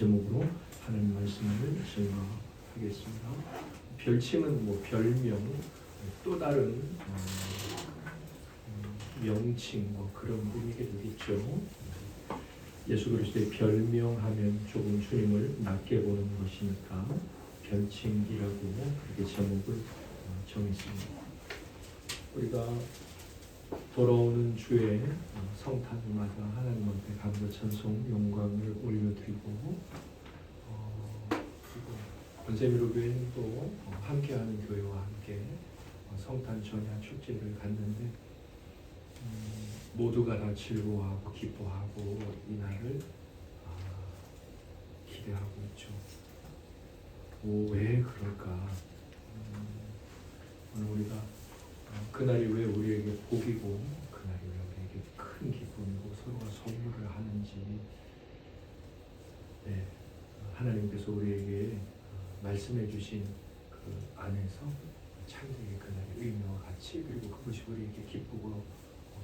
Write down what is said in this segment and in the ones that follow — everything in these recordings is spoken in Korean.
제목으로 하나님 말씀을 증거하겠습니다. 별칭은 별명, 또 다른 명칭 그런 의미가 되겠죠. 예수 그리스도의 별명하면 조금 주님을 낮게 보는 것이니까 별칭이라고 그렇게 제목을 정했습니다. 우리가 돌아오는 주에 성탄마다 하나님 앞에 감사 찬송 영광을 올려드리고 그리고 권세미로 교회는 또 함께하는 교회와 함께 성탄 전야 축제를 갔는데 모두가 다 즐거워하고 기뻐하고 이 날을 기대하고 있죠. 왜 그럴까? 오늘 우리가 그날이 왜 우리에게 복이고 그날이 왜 우리에게 큰 기쁨이고 서로가 선물을 하는지 하나님께서 우리에게 말씀해 주신 그 안에서 창세기 그날의 의미와 가치 그리고 그것이 우리에게 기쁘고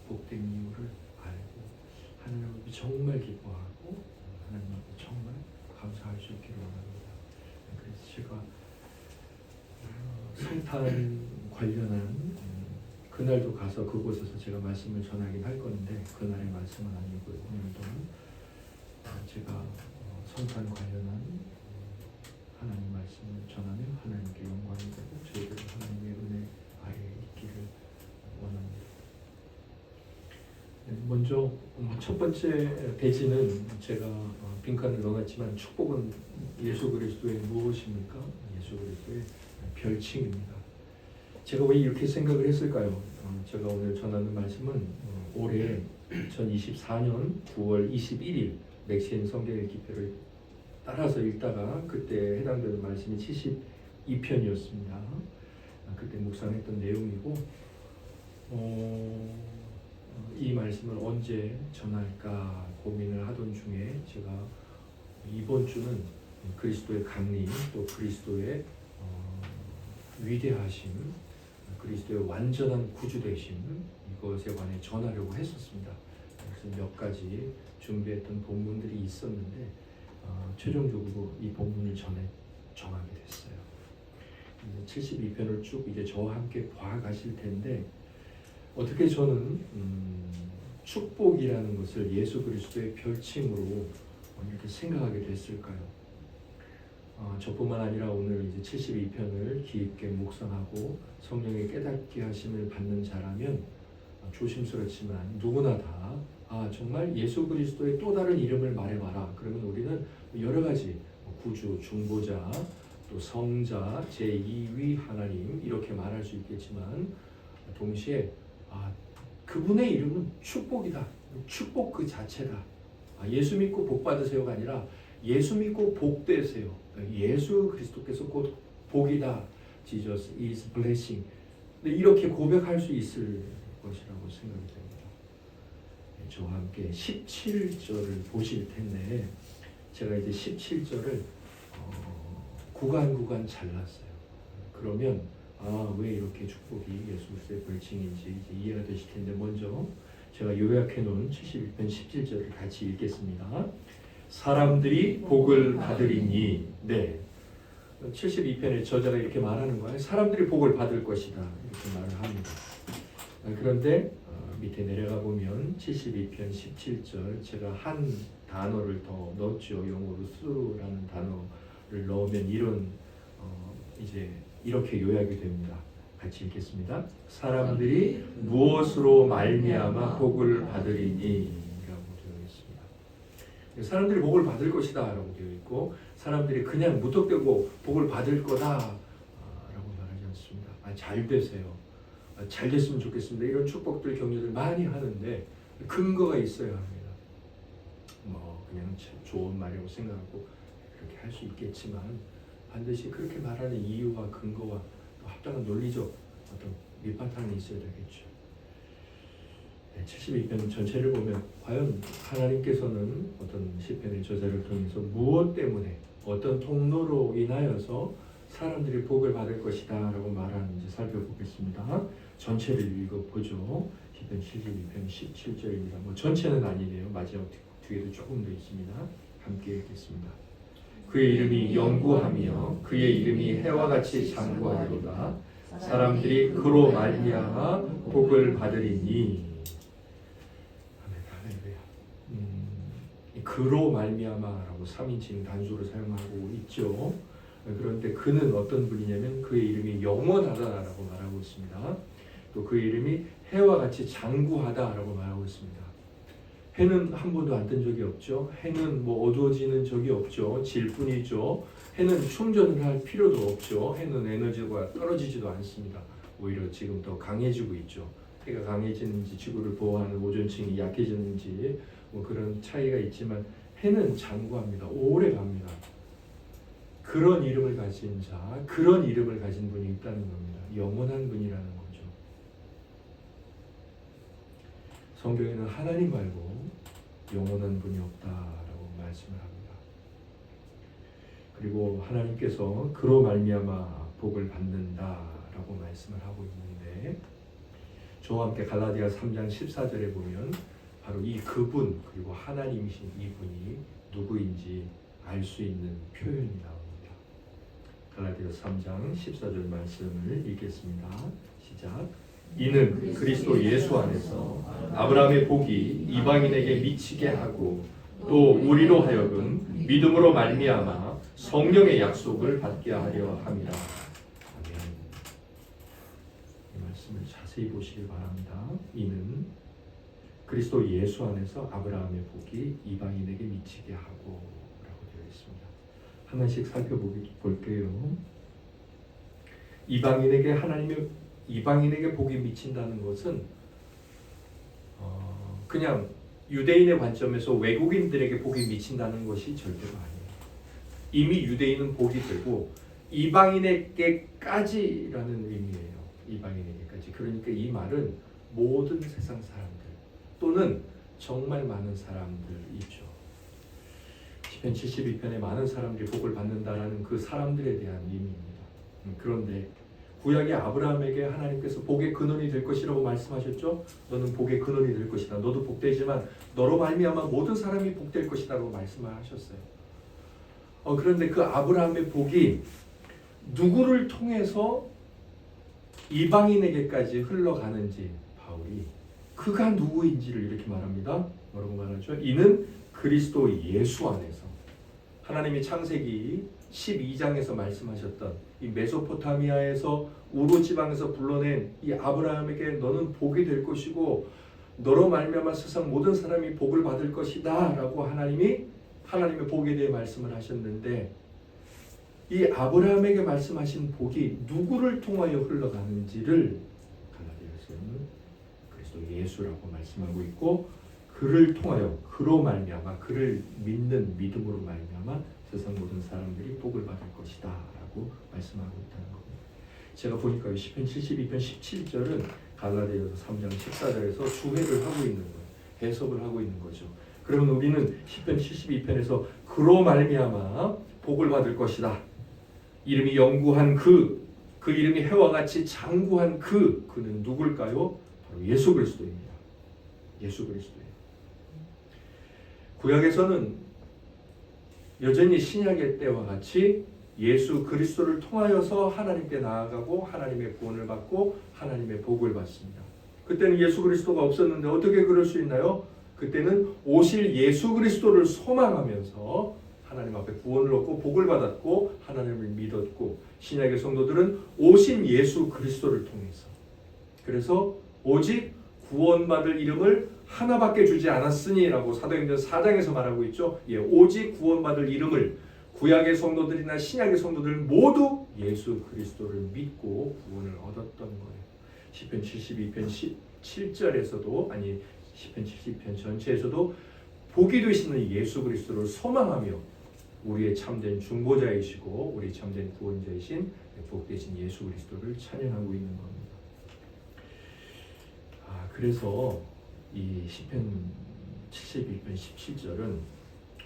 복된 이유를 알고 하나님 앞에 정말 기뻐하고 하나님 앞에 정말 감사할 수 있기를 원합니다. 그래서 제가 성탄 관련한 그날도 가서 그곳에서 제가 말씀을 전하긴 할 건데 그날의 말씀은 아니고요. 오늘도 제가 성탄 관련한 하나님 말씀을 전하면 하나님께 영광이 되고 저희들은 하나님의 은혜 아래에 있기를 원합니다. 먼저 첫 번째 대지는 제가 빈칸을 넣어놨지만 축복은 예수 그리스도의 무엇입니까? 예수 그리스도의 별칭입니다. 제가 왜 이렇게 생각을 했을까요? 제가 오늘 전하는 말씀은 올해 2024년 9월 21일 맥시인 성경의 기표를 따라서 읽다가 그때 해당되는 말씀이 72편이었습니다. 그때 묵상했던 내용이고 이 말씀을 언제 전할까 고민을 하던 중에 제가 이번 주는 그리스도의 강림 또 그리스도의 위대하심 그리스도의 완전한 구주되심 이것에 관해 전하려고 했었습니다. 그래서 몇 가지 준비했던 본문들이 있었는데 최종적으로 이 본문을 정하게 됐어요. 72편을 쭉 이제 저와 함께 봐가실 텐데 어떻게 저는 축복이라는 것을 예수 그리스도의 별칭으로 이렇게 생각하게 됐을까요? 저뿐만 아니라 오늘 이제 72편을 깊게 묵상하고 성령의 깨닫게 하심을 받는 자라면 조심스럽지만 누구나 다 정말 예수 그리스도의 또 다른 이름을 말해봐라. 그러면 우리는 여러 가지 구주, 중보자, 또 성자, 제2위 하나님 이렇게 말할 수 있겠지만 동시에 그분의 이름은 축복이다. 축복 그 자체다. 예수 믿고 복 받으세요가 아니라 예수 믿고 복 되세요. 예수 그리스도께서 곧 복이다. Jesus is blessing. 이렇게 고백할 수 있을 것이라고 생각이 됩니다. 저와 함께 17절을 보실 텐데 제가 이제 17절을 구간 잘랐어요. 그러면 왜 이렇게 축복이 예수 그리스도의 별칭인지 이제 이해가 되실 텐데 먼저 제가 요약해 놓은 71편 17절을 같이 읽겠습니다. 사람들이 복을 받으리니 72편의 저자가 이렇게 말하는 거예요. 사람들이 복을 받을 것이다 이렇게 말을 합니다. 그런데 밑에 내려가 보면 72편 17절 제가 한 단어를 더 넣었죠. 영어로 수라는 단어를 넣으면 이런 이제 이렇게 요약이 됩니다. 같이 읽겠습니다. 사람들이 무엇으로 말미암아 복을 받으리니 라고 되어 있습니다. 사람들이 복을 받을 것이다 라고 되어 있고 사람들이 그냥 무턱대고 복을 받을 거다 라고 말하지 않습니다. 잘 되세요. 잘 됐으면 좋겠습니다. 이런 축복들 격려들 많이 하는데 근거가 있어야 합니다. 그냥 좋은 말이라고 생각하고 그렇게 할 수 있겠지만 반드시 그렇게 말하는 이유와 근거와 또 합당한 논리적 어떤 밑바탕이 있어야 되겠죠. 72편 전체를 보면 과연 하나님께서는 어떤 시편의 저자를 통해서 무엇 때문에 어떤 통로로 인하여서 사람들이 복을 받을 것이다 라고 말하는지 살펴보겠습니다. 전체를 읽어보죠. 시편 72편 17절입니다. 전체는 아니네요. 마지막 뒤에도 조금 더 있습니다. 함께 읽겠습니다. 그의 이름이 영구하며 그의 이름이 해와 같이 장구하리로다. 사람들이 그로 말미암아 복을 받으리니. 할렐루야. 그로 말미암아라고 3인칭 단수를 사용하고 있죠. 그런데 그는 어떤 분이냐면 그의 이름이 영원하다라고 말하고 있습니다. 또 그의 이름이 해와 같이 장구하다라고 말하고 있습니다. 해는 한 번도 안 뜬 적이 없죠. 해는 뭐 어두워지는 적이 없죠. 질 뿐이죠. 해는 충전을 할 필요도 없죠. 해는 에너지가 떨어지지도 않습니다. 오히려 지금 더 강해지고 있죠. 해가 강해지는지 지구를 보호하는 오존층이 약해지는지 뭐 그런 차이가 있지만 해는 장구합니다. 오래 갑니다. 그런 이름을 가진 자, 그런 이름을 가진 분이 있다는 겁니다. 영원한 분이라는 거죠. 성경에는 하나님 말고 영원한 분이 없다라고 말씀을 합니다. 그리고 하나님께서 그로 말미암아 복을 받는다라고 말씀을 하고 있는데, 저와 함께 갈라디아 3장 14절에 보면 바로 이 그분, 그리고 하나님이신 이분이 누구인지 알 수 있는 표현이 나옵니다. 갈라디아 3장 14절 말씀을 읽겠습니다. 시작. 이는 그리스도 예수 안에서 아브라함의 복이 이방인에게 미치게 하고 또 우리로 하여금 믿음으로 말미암아 성령의 약속을 받게 하려 함이라. 아멘. 이 말씀을 자세히 보시길 바랍니다. 이는 그리스도 예수 안에서 아브라함의 복이 이방인에게 미치게 하고 라고 되어 있습니다. 하나씩 살펴볼게요. 이방인에게 복이 미친다는 것은 그냥 유대인의 관점에서 외국인들에게 복이 미친다는 것이 절대로 아니에요. 이미 유대인은 복이 되고 이방인에게까지라는 의미예요. 이방인에게까지. 그러니까 이 말은 모든 세상 사람들 또는 정말 많은 사람들이죠. 시편 72편에 많은 사람들이 복을 받는다라는 그 사람들에 대한 의미입니다. 그런데 구약의 아브라함에게 하나님께서 복의 근원이 될 것이라고 말씀하셨죠. 너는 복의 근원이 될 것이다. 너도 복되지만 너로 말미암아 모든 사람이 복될 것이다라고 말씀을 하셨어요. 그런데 그 아브라함의 복이 누구를 통해서 이방인에게까지 흘러가는지 바울이 그가 누구인지를 이렇게 말합니다. 뭐라고 말하죠? 이는 그리스도 예수 안에서. 하나님이 창세기 12장에서 말씀하셨던 이 메소포타미아에서 우루 지방에서 불러낸 이 아브라함에게 너는 복이 될 것이고 너로 말미암아 세상 모든 사람이 복을 받을 것이다 라고 하나님의 복에 대해 말씀을 하셨는데, 이 아브라함에게 말씀하신 복이 누구를 통하여 흘러가는지를 갈라디아서는 그리스도 예수라고 말씀하고 있고, 그를 통하여 그로 말미암아 그를 믿는 믿음으로 말미암아 세상 모든 사람들이 복을 받을 것이다 라고 말씀하고 있다는 겁니다. 제가 보니까 시편 72편 17절은 갈라디아서 3장 14절에서 주해를 하고 있는 거예요. 해석을 하고 있는 거죠. 그러면 우리는 시편 72편에서 그로 말미암아 복을 받을 것이다. 이름이 영구한 그 이름이 해와 같이 장구한 그는 누굴까요? 바로 예수 그리스도입니다. 예수 그리스도예요. 구약에서는 여전히 신약의 때와 같이 예수 그리스도를 통하여서 하나님께 나아가고 하나님의 구원을 받고 하나님의 복을 받습니다. 그때는 예수 그리스도가 없었는데 어떻게 그럴 수 있나요? 그때는 오실 예수 그리스도를 소망하면서 하나님 앞에 구원을 얻고 복을 받았고 하나님을 믿었고, 신약의 성도들은 오신 예수 그리스도를 통해서, 그래서 오직 구원받을 이름을 하나밖에 주지 않았으니라고 사도행전 4장에서 말하고 있죠. 오직 구원받을 이름을, 구약의 성도들이나 신약의 성도들 모두 예수 그리스도를 믿고 구원을 얻었던 거예요. 시편 72편 17절에서도 아니 시편 72편 전체에서도 복이 되시는 예수 그리스도를 소망하며 우리의 참된 중보자이시고 우리 참된 구원자이신 복되신 예수 그리스도를 찬양하고 있는 겁니다. 그래서 이 시편 71편 17절은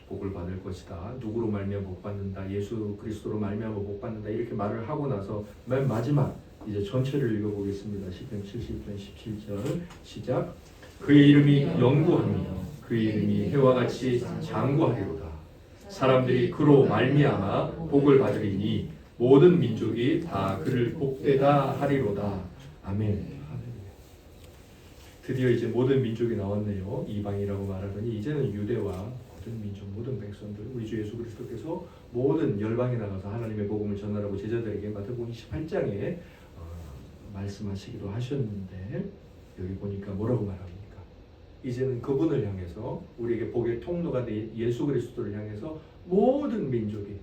복을 받을 것이다. 누구로 말미암아 복 받는다. 예수 그리스도로 말미암아 복 받는다. 이렇게 말을 하고 나서 맨 마지막 이제 전체를 읽어보겠습니다. 시편 71편 17절 시작. 그의 이름이 영구하며 그의 이름이 해와 같이 장구하리로다. 사람들이 그로 말미암아 복을 받으리니 모든 민족이 다 그를 복되다 하리로다. 아멘. 드디어 이제 모든 민족이 나왔네요. 이방이라고 말하더니 이제는 유대와 모든 민족, 모든 백성들, 우리 주 예수 그리스도께서 모든 열방에 나가서 하나님의 복음을 전하라고 제자들에게 마태복음 28장에 말씀하시기도 하셨는데, 여기 보니까 뭐라고 말합니까? 이제는 그분을 향해서, 우리에게 복의 통로가 된 예수 그리스도를 향해서 모든 민족이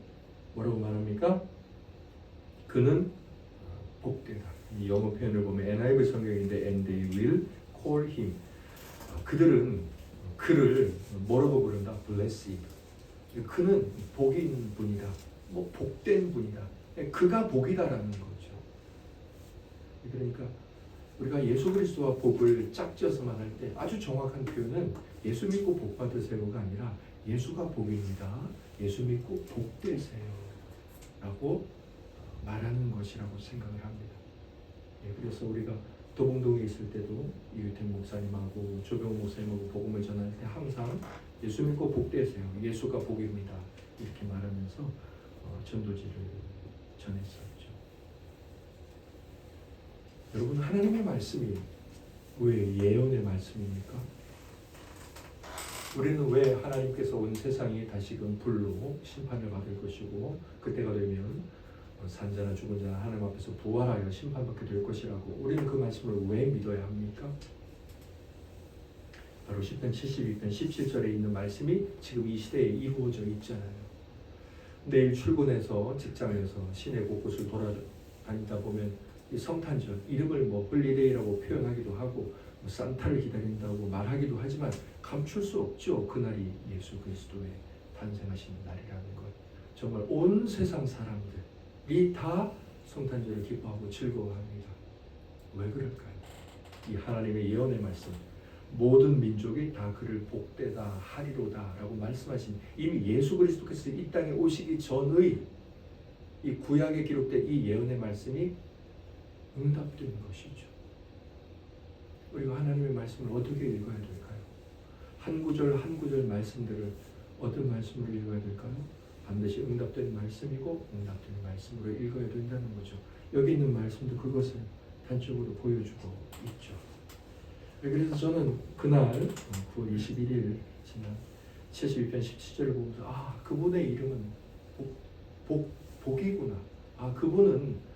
뭐라고 말합니까? 그는 복되다. 이 영어 표현을 보면 NIV 성경인데 and they will call him. 그들은 그를 뭐라고 부른다? blessed. 그는 복이 있는 분이다. 뭐 복된 분이다. 그가 복이다라는 거죠. 그러니까 우리가 예수 그리스도와 복을 짝지어서 말할 때 아주 정확한 표현은 예수 믿고 복 받으세요가 아니라 예수가 복입니다. 예수 믿고 복되세요 라고 말하는 것이라고 생각을 합니다. 그래서 우리가 도봉동에 있을 때도 이규택 목사님하고 조병호 목사님하고 복음을 전할 때 항상 예수 믿고 복되세요. 예수가 복입니다. 이렇게 말하면서 전도지를 전했었죠. 여러분, 하나님의 말씀이 왜 예언의 말씀입니까? 우리는 왜 하나님께서 온 세상이 다시금 불로 심판을 받을 것이고 그때가 되면 산자나 죽은 자나 하나님 앞에서 부활하여 심판받게 될 것이라고 우리는 그 말씀을 왜 믿어야 합니까? 바로 10편 72편 17절에 있는 말씀이 지금 이 시대에 이루어져 있잖아요. 내일 출근해서 직장에서 시내 곳곳을 돌아다니다 보면 이 성탄절 이름을 뭐 홀리데이라고 표현하기도 하고 뭐 산타를 기다린다고 말하기도 하지만 감출 수 없죠. 그날이 예수 그리스도의 탄생하시는 날이라는 것. 정말 온 세상 사람들이 다 성탄절을 기뻐하고 즐거워합니다. 왜 그럴까요? 이 하나님의 예언의 말씀, 모든 민족이 다 그를 복되다 하리로다 라고 말씀하신 이미 예수 그리스도께서 이 땅에 오시기 전의 이 구약에 기록된 이 예언의 말씀이 응답되는 것이죠. 우리가 하나님의 말씀을 어떻게 읽어야 될까요? 한 구절 한 구절 말씀들을 어떤 말씀으로 읽어야 될까요? 반드시 응답되는 말씀이고 응답되는 말씀으로 읽어야 된다는 거죠. 여기 있는 말씀도 그것을 단적으로 보여주고 있죠. 그래서 저는 그날 9월 21일 지난 72편 17절을 보면서 그분의 이름은 복이구나. 그분은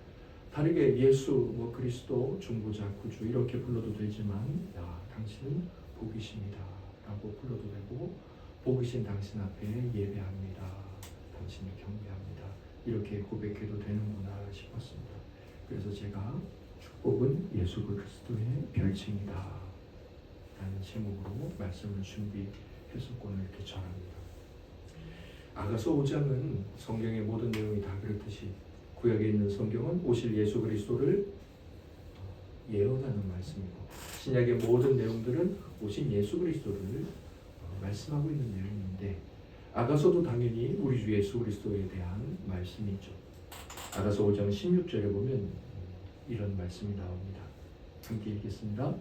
다르게 예수, 그리스도, 중보자, 구주 이렇게 불러도 되지만 당신은 복이십니다 라고 불러도 되고 복이신 당신 앞에 예배합니다. 당신을 경배합니다. 이렇게 고백해도 되는구나 싶었습니다. 그래서 제가 축복은 예수 그리스도의 별칭이다 라는 제목으로 말씀을 준비해서 오늘 이렇게 전합니다. 아가서 5장은 성경의 모든 내용이 다 그렇듯이 구약에 있는 성경은 오실 예수 그리스도를 예언하는 말씀이고 신약의 모든 내용들은 오신 예수 그리스도를 말씀하고 있는 내용인데 아가서도 당연히 우리 주 예수 그리스도에 대한 말씀이죠. 아가서 5장 16절에 보면 이런 말씀이 나옵니다. 함께 읽겠습니다.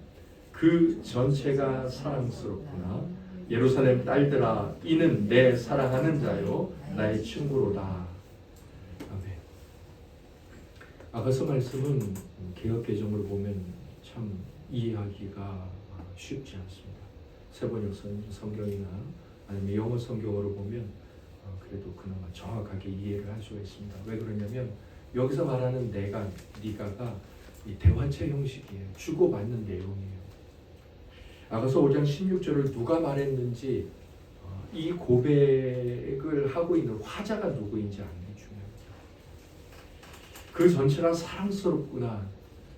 그 전체가 사랑스럽구나. 예루살렘 딸들아, 이는 내 사랑하는 자요 나의 친구로다. 아멘. 아가서 말씀은 개역개정으로 보면 참 이해하기가 쉽지 않습니다. 세번역 성경이나 아니면 영어 성경으로 보면 그래도 그나마 정확하게 이해를 할 수가 있습니다. 왜 그러냐면 여기서 말하는 내가, 네가가 이 대화체 형식이에요. 주고받는 내용이에요. 아가서 5장 16절을 누가 말했는지 이 고백을 하고 있는 화자가 누구인지 아는 게 중요합니다. 그 전체가 사랑스럽구나.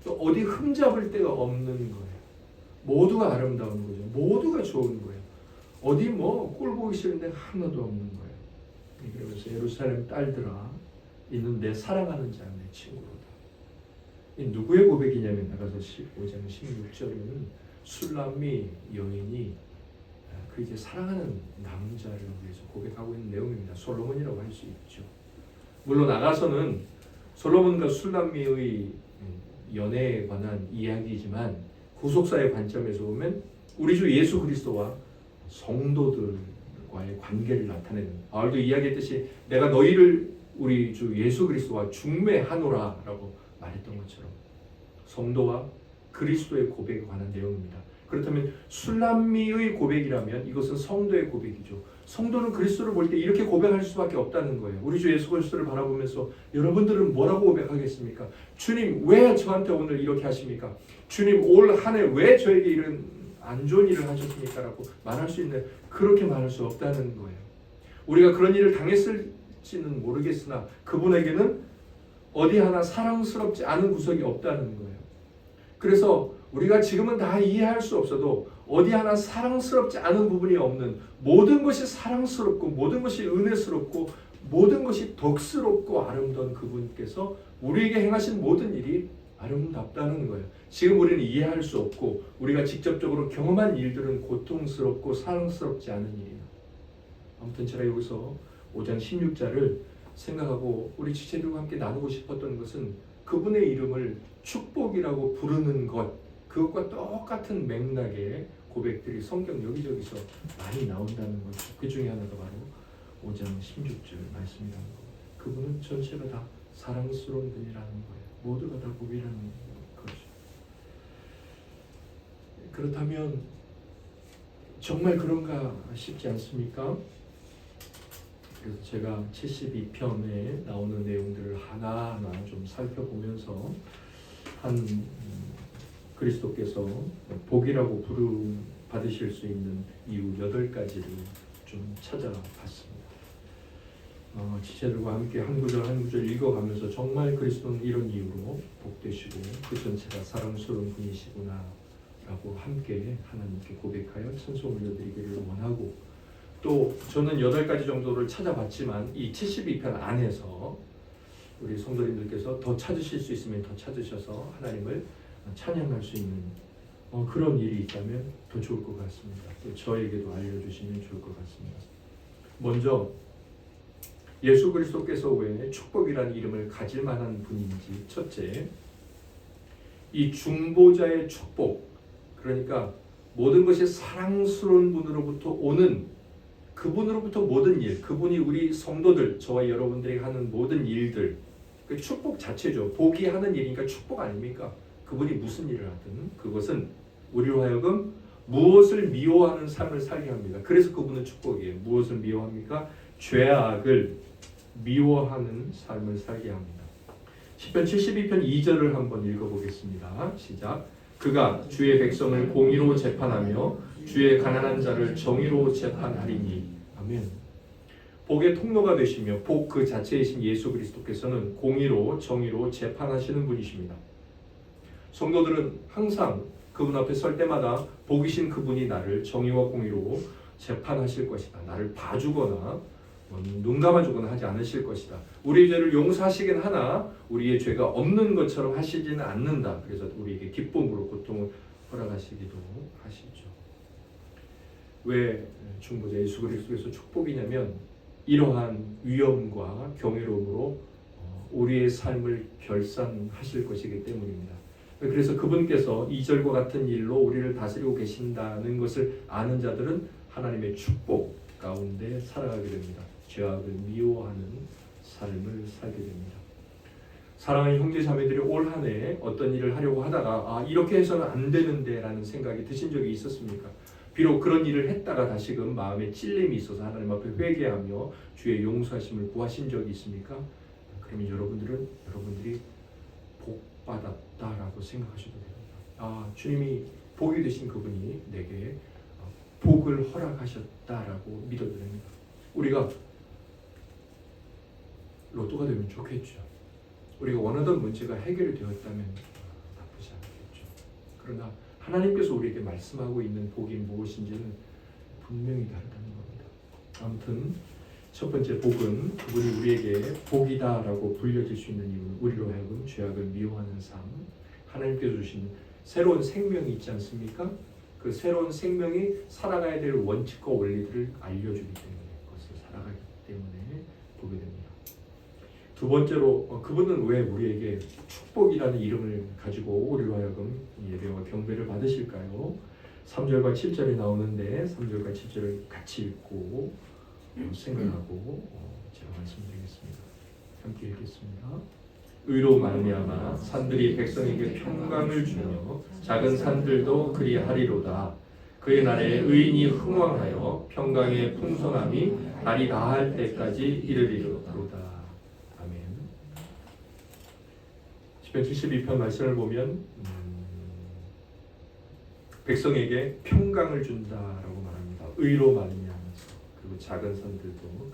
또 어디 흠잡을 데가 없는 거예요. 모두가 아름다운 거죠. 모두가 좋은 거예요. 어디 꼴 보기 싫은 데가 하나도 없는 거예요. 그러면서 예루살렘 딸들아, 이는 내 사랑하는 자, 내 친구로다. 이 누구의 고백이냐면 아가서 5장 16절에는 술람미 여인이 그 이제 사랑하는 남자를 위해서 고백하고 있는 내용입니다. 솔로몬이라고 할 수 있죠. 물론 아가서는 솔로몬과 술람미의 연애에 관한 이야기이지만 구속사의 관점에서 보면 우리 주 예수 그리스도와 성도들과 과의 관계를 나타내는, 바울도 이야기했듯이 내가 너희를 우리 주 예수 그리스도와 중매하노라라고 말했던 것처럼 성도와 그리스도의 고백에 관한 내용입니다. 그렇다면 술람미의 고백이라면 이것은 성도의 고백이죠. 성도는 그리스도를 볼 때 이렇게 고백할 수밖에 없다는 거예요. 우리 주 예수 그리스도를 바라보면서 여러분들은 뭐라고 고백하겠습니까? 주님 왜 저한테 오늘 이렇게 하십니까? 주님 올 한 해 왜 저에게 이런 안 좋은 일을 하셨습니까? 라고 말할 수 있는, 그렇게 말할 수 없다는 거예요. 우리가 그런 일을 당했을지는 모르겠으나 그분에게는 어디 하나 사랑스럽지 않은 구석이 없다는 거예요. 그래서 우리가 지금은 다 이해할 수 없어도 어디 하나 사랑스럽지 않은 부분이 없는, 모든 것이 사랑스럽고 모든 것이 은혜스럽고 모든 것이 덕스럽고 아름다운 그분께서 우리에게 행하신 모든 일이 아름답다는 거예요. 지금 우리는 이해할 수 없고 우리가 직접적으로 경험한 일들은 고통스럽고 사랑스럽지 않은 일이에요. 아무튼 제가 여기서 5장 16절을 생각하고 우리 지체들과 함께 나누고 싶었던 것은 그분의 이름을 축복이라고 부르는 것, 그것과 똑같은 맥락의 고백들이 성경 여기저기서 많이 나온다는 거죠. 그 중에 하나가 바로 5장 16절 말씀이라는 거. 그분은 전체가 다 사랑스러운 분이라는 거예요. 모두가 다 복이라는 거죠. 그렇다면 정말 그런가 싶지 않습니까? 그래서 제가 72편에 나오는 내용들을 하나하나 좀 살펴보면서 한 그리스도께서 복이라고 받으실 수 있는 이유 8가지를 좀 찾아봤습니다. 지체들과 함께 한 구절 한 구절 읽어가면서 정말 그리스도는 이런 이유로 복되시고 그 전체가 사랑스러운 분이시구나 라고 함께 하나님께 고백하여 찬송 올려드리기를 원하고, 또 저는 8가지 정도를 찾아봤지만 이 72편 안에서 우리 성도님들께서 더 찾으실 수 있으면 더 찾으셔서 하나님을 찬양할 수 있는 그런 일이 있다면 더 좋을 것 같습니다. 또 저에게도 알려주시면 좋을 것 같습니다. 먼저 예수 그리스도께서 왜 축복이라는 이름을 가질 만한 분인지, 첫째, 이 중보자의 축복, 그러니까 모든 것이 사랑스러운 분으로부터 오는, 그분으로부터 모든 일, 그분이 우리 성도들, 저와 여러분들이 하는 모든 일들, 그 축복 자체죠. 복이 하는 일이니까 축복 아닙니까? 그분이 무슨 일을 하든 그것은 우리로 하여금 무엇을 미워하는 삶을 살게 합니다. 그래서 그분은 축복이에요. 무엇을 미워합니까? 죄악을 미워하는 삶을 살게 합니다. 시편 72편 2절을 한번 읽어보겠습니다. 시작. 그가 주의 백성을 공의로 재판하며 주의 가난한 자를 정의로 재판하리니. 아멘. 복의 통로가 되시며 복 그 자체이신 예수 그리스도께서는 공의로 정의로 재판하시는 분이십니다. 성도들은 항상 그분 앞에 설 때마다 복이신 그분이 나를 정의와 공의로 재판하실 것이다. 나를 봐주거나 눈 감아주거나 하지 않으실 것이다. 우리의 죄를 용서하시긴 하나 우리의 죄가 없는 것처럼 하시지는 않는다. 그래서 우리에게 기쁨으로 고통을 허락하시기도 하시죠. 왜 중보자 예수 그리스도께서 축복이냐면 이러한 위엄과 경외로움으로 우리의 삶을 결산하실 것이기 때문입니다. 그래서 그분께서 2절과 같은 일로 우리를 다스리고 계신다는 것을 아는 자들은 하나님의 축복 가운데 살아가게 됩니다. 죄악을 미워하는 삶을 살게 됩니다. 사랑하는 형제 자매들이 올 한 해 어떤 일을 하려고 하다가 이렇게 해서는 안 되는데 라는 생각이 드신 적이 있었습니까? 비록 그런 일을 했다가 다시금 마음에 찔림이 있어서 하나님 앞에 회개하며 주의 용서하심을 구하신 적이 있습니까? 그러면 여러분들이 복 받았다라고 생각하셔도 됩니다. 주님이 복이 되신 그분이 내게 복을 허락하셨다라고 믿어도 됩니다. 우리가 로또가 되면 좋겠죠. 우리가 원하던 문제가 해결이 되었다면 나쁘지 않겠죠. 그러나 하나님께서 우리에게 말씀하고 있는 복이 무엇인지는 분명히 다르다는 겁니다. 아무튼 첫 번째 복은 그분이 우리에게 복이다라고 불려질 수 있는 이유는 우리로 하여금 죄악을 미워하는 삶, 하나님께서 주신 새로운 생명이 있지 않습니까? 그 새로운 생명이 살아가야 될 원칙과 원리들을 알려주기 때문에 그것을 살아가기 때문에 보게 됩니다. 두 번째로 그분은 왜 우리에게 축복이라는 이름을 가지고 우리로 하여금 예배와 경배를 받으실까요? 3절과 7절이 나오는데 3절과 7절을 같이 읽고 생각하고 제가 말씀드리겠습니다. 함께 읽겠습니다. 의로 말미암아 산들이 백성에게 평강을 주며 작은 산들도 그리하리로다. 그의 날에 의인이 흥왕하여 평강의 풍성함이 달이 다할 때까지 이르리로다. 아멘. 시편 72편 말씀을 보면 백성에게 평강을 준다라고 말합니다. 의로 말미암아서. 그리고 작은 산들도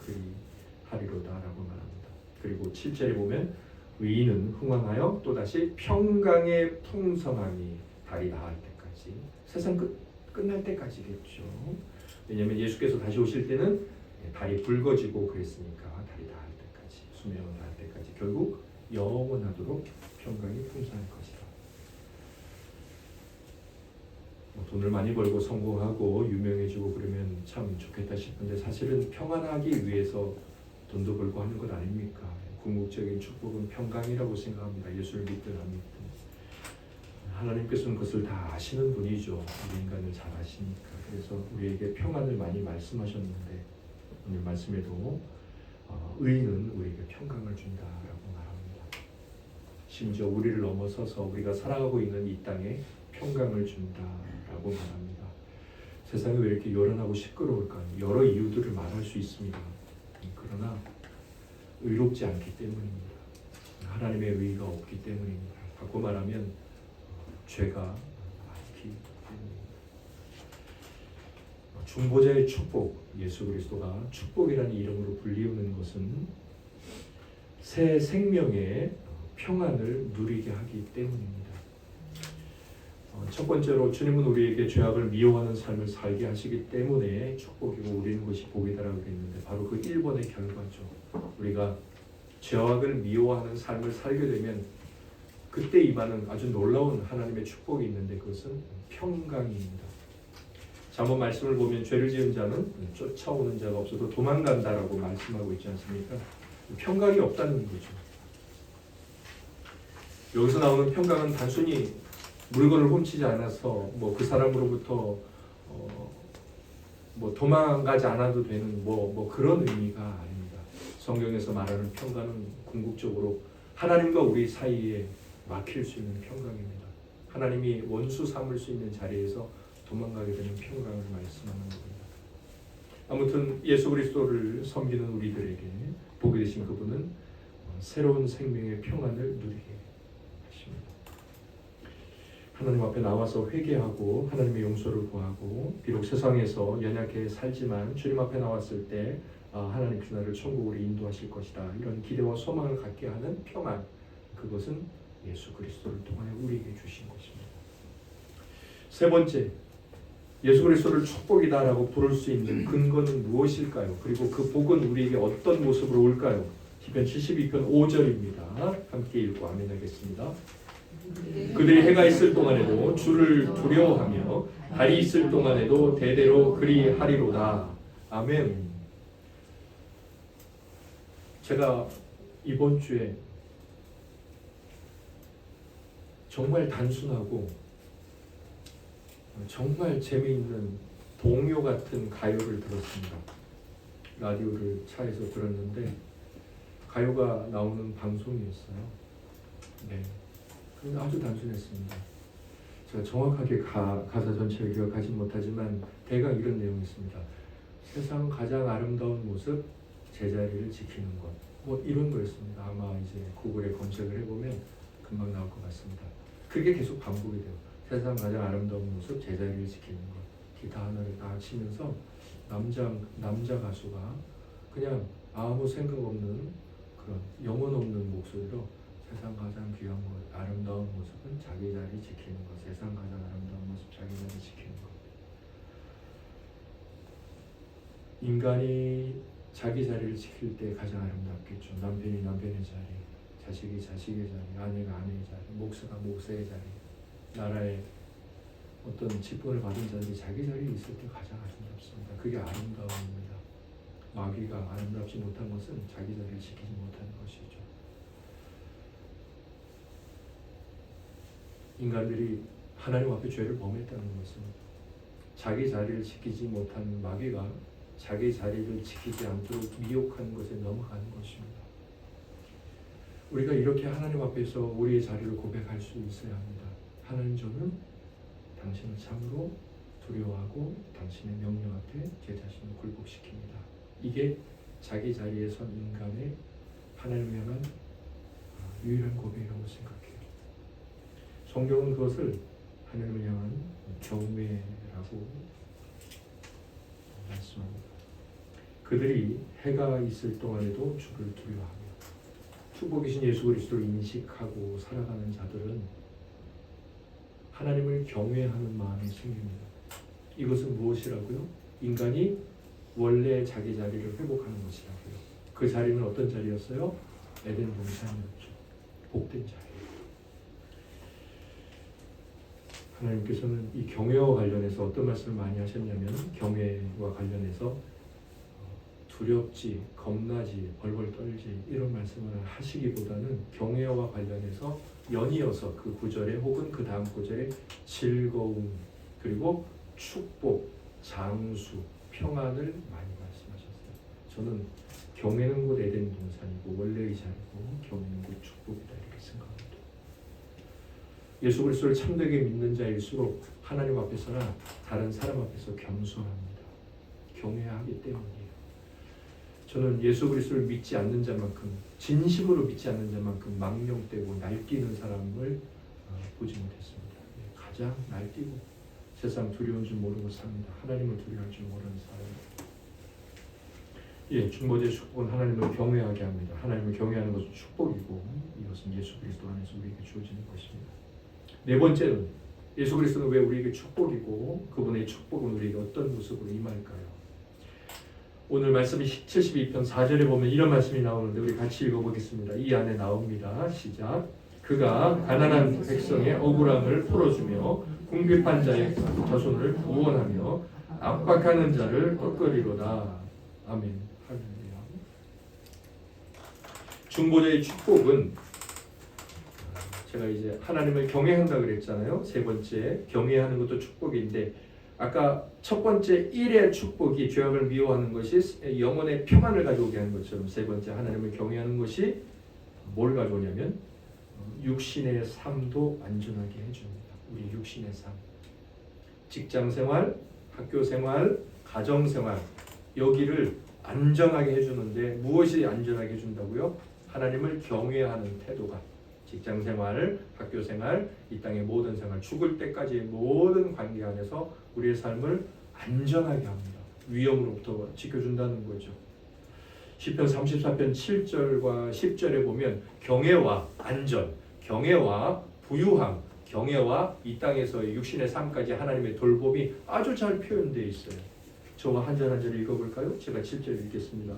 그리하리로다라고 말합니다. 그리고 7절에 보면 의인은 흥왕하여 또다시 평강의 풍성함이 달이 닿을 때까지, 세상 끝날 때까지겠죠. 왜냐하면 예수께서 다시 오실 때는 달이 붉어지고 그랬으니까 달이 닿을 때까지, 수명을 닿을 때까지 결국 영원하도록 평강이 풍성할 것이다. 돈을 많이 벌고 성공하고 유명해지고 그러면 참 좋겠다 싶은데 사실은 평안하기 위해서 돈도 벌고 하는 것 아닙니까? 궁극적인 축복은 평강이라고 생각합니다. 예수를 믿든 안 믿든 하나님께서는 그것을 다 아시는 분이죠. 우리 인간을 잘 아시니까. 그래서 우리에게 평안을 많이 말씀하셨는데 오늘 말씀에도 의인은 우리에게 평강을 준다라고 말합니다. 심지어 우리를 넘어서서 우리가 살아가고 있는 이 땅에 평강을 준다라고 말합니다. 세상이 왜 이렇게 요란하고 시끄러울까요? 여러 이유들을 말할 수 있습니다. 그러나 의롭지 않기 때문입니다. 하나님의 의가 없기 때문입니다. 바꿔 말하면 죄가 많기 때문입니다. 중보자의 축복, 예수 그리스도가 축복이라는 이름으로 불리우는 것은 새 생명의 평안을 누리게 하기 때문입니다. 첫 번째로 주님은 우리에게 죄악을 미워하는 삶을 살게 하시기 때문에 축복이고 우리는 것이 복이다라고 했는데 바로 그 1번의 결과죠. 우리가 죄악을 미워하는 삶을 살게 되면 그때 임하는 아주 놀라운 하나님의 축복이 있는데 그것은 평강입니다. 잠언 말씀을 보면 죄를 지은 자는 쫓아오는 자가 없어도 도망간다라고 말씀하고 있지 않습니까? 평강이 없다는 거죠. 여기서 나오는 평강은 단순히 물건을 훔치지 않아서 그 사람으로부터 도망가지 않아도 되는 그런 의미가 아닙니다. 성경에서 말하는 평강은 궁극적으로 하나님과 우리 사이에 막힐 수 있는 평강입니다. 하나님이 원수 삼을 수 있는 자리에서 도망가게 되는 평강을 말씀하는 겁니다. 아무튼 예수 그리스도를 섬기는 우리들에게 복이 되신 그분은 새로운 생명의 평안을 누리게 하십니다. 하나님 앞에 나와서 회개하고 하나님의 용서를 구하고 비록 세상에서 연약해 살지만 주님 앞에 나왔을 때 하나님께서 나를 천국으로 인도하실 것이다. 이런 기대와 소망을 갖게 하는 평안, 그것은 예수 그리스도를 통하여 우리에게 주신 것입니다. 세 번째, 예수 그리스도를 축복이다라고 부를 수 있는 근거는 무엇일까요? 그리고 그 복은 우리에게 어떤 모습으로 올까요? 시편 72편 5절입니다. 함께 읽고 아멘 하겠습니다. 그들이 해가 있을 동안에도 주를 두려워하며 달이 있을 동안에도 대대로 그리하리로다. 아멘. 제가 이번 주에 정말 단순하고 정말 재미있는 동요 같은 가요를 들었습니다. 라디오를 차에서 들었는데 가요가 나오는 방송이었어요. 네. 근데 아주 단순했습니다. 제가 정확하게 가사 전체를 기억하지 못하지만 대강 이런 내용이었습니다. 세상 가장 아름다운 모습, 제자리를 지키는 것. 이런 거였습니다. 아마 이제 구글에 검색을 해보면 금방 나올 것 같습니다. 그게 계속 반복이 돼요. 세상 가장 아름다운 모습, 제자리를 지키는 것. 기타 하나를 딱 치면서 남자 가수가 그냥 아무 생각 없는 그런 영혼 없는 목소리로 세상 가장 귀한 것, 아름다운 모습은 자기 자리 지키는 것. 세상 가장 아름다운 모습, 자기 자리 지키는 것. 인간이 자기 자리를 지킬 때 가장 아름답겠죠. 남편이 남편의 자리, 자식이 자식의 자리, 아내가 아내의 자리, 목사가 목사의 자리, 나라의 어떤 직분을 받은 자들이 자기 자리에 있을 때 가장 아름답습니다. 그게 아름다움입니다. 마귀가 아름답지 못한 것은 자기 자리를 지키지 못하는 것이죠. 인간들이 하나님 앞에 죄를 범했다는 것은 자기 자리를 지키지 못하는 마귀가 자기 자리를 지키지 않도록 미혹하는 것에 넘어가는 것입니다. 우리가 이렇게 하나님 앞에서 우리의 자리를 고백할 수 있어야 합니다. 하나님, 저는 당신을 참으로 두려워하고 당신의 명령 앞에 제 자신을 굴복시킵니다. 이게 자기 자리에 선 인간의 하나님을 향한 유일한 고백이라고 생각해요. 성경은 그것을 하나님을 향한 경외라고 말씀합니다. 그들이 해가 있을 동안에도 주를 두려워하며 축복이신 예수 그리스도를 인식하고 살아가는 자들은 하나님을 경외하는 마음이 생깁니다. 이것은 무엇이라고요? 인간이 원래 자기 자리를 회복하는 것이라고요. 그 자리는 어떤 자리였어요? 에덴 동산이었죠. 복된 자리. 하나님께서는 이 경외와 관련해서 어떤 말씀을 많이 하셨냐면, 경외와 관련해서 두렵지, 겁나지, 벌벌 떨지 이런 말씀을 하시기보다는 경외와 관련해서 연이어서 그 구절에 혹은 그 다음 구절에 즐거움, 그리고 축복, 장수, 평안을 많이 말씀하셨어요. 저는 경외는 곧 에덴 동산이고 원래의 자리고 경외는 곧 축복이다 이렇게 생각합니다. 예수 그리스도를 참되게 믿는 자일수록 하나님 앞에서나 다른 사람 앞에서 겸손합니다. 경외하기 때문이에요. 저는 예수 그리스도를 믿지 않는 자만큼, 진심으로 믿지 않는 자만큼 망령되고 날뛰는 사람을 보지 못했습니다. 가장 날뛰고 세상 두려운 줄 모르고 삽니다. 하나님을 두려워할 줄 모르는 사람. 중보자의 축복은 하나님을 경외하게 합니다. 하나님을 경외하는 것은 축복이고 이것은 예수 그리스도 안에서 우리에게 주어지는 것입니다. 네 번째는 예수 그리스도는 왜 우리에게 축복이고 그분의 축복은 우리에게 어떤 모습으로 임할까요? 오늘 말씀 72편 4절에 보면 이런 말씀이 나오는데 우리 같이 읽어보겠습니다. 이 안에 나옵니다. 시작. 그가 가난한 백성의 억울함을 풀어주며 궁핍한 자의 자손을 구원하며 압박하는 자를 꺾으리로다. 아멘. 할렐루야. 중보자의 축복은 제가 이제 하나님을 경외한다 그랬잖아요. 세 번째 경외하는 것도 축복인데 아까 첫 번째 1의 축복이 죄악을 미워하는 것이 영혼의 평안을 가져오게 하는 것처럼 세 번째 하나님을 경외하는 것이 뭘 가져오냐면 육신의 삶도 안전하게 해줍니다. 우리 육신의 삶, 직장생활, 학교생활, 가정생활 여기를 안전하게 해주는데 무엇이 안전하게 해준다고요? 하나님을 경외하는 태도가 직장생활, 학교생활, 이 땅의 모든 생활, 죽을 때까지의 모든 관계 안에서 우리의 삶을 안전하게 합니다. 위험으로부터 지켜준다는 거죠. 시편 34편 7절과 10절에 보면 경외와 안전, 경외와 부유함, 경외와 이 땅에서의 육신의 삶까지 하나님의 돌봄이 아주 잘 표현되어 있어요. 저와 한 절 한 절 읽어볼까요? 제가 7절 읽겠습니다.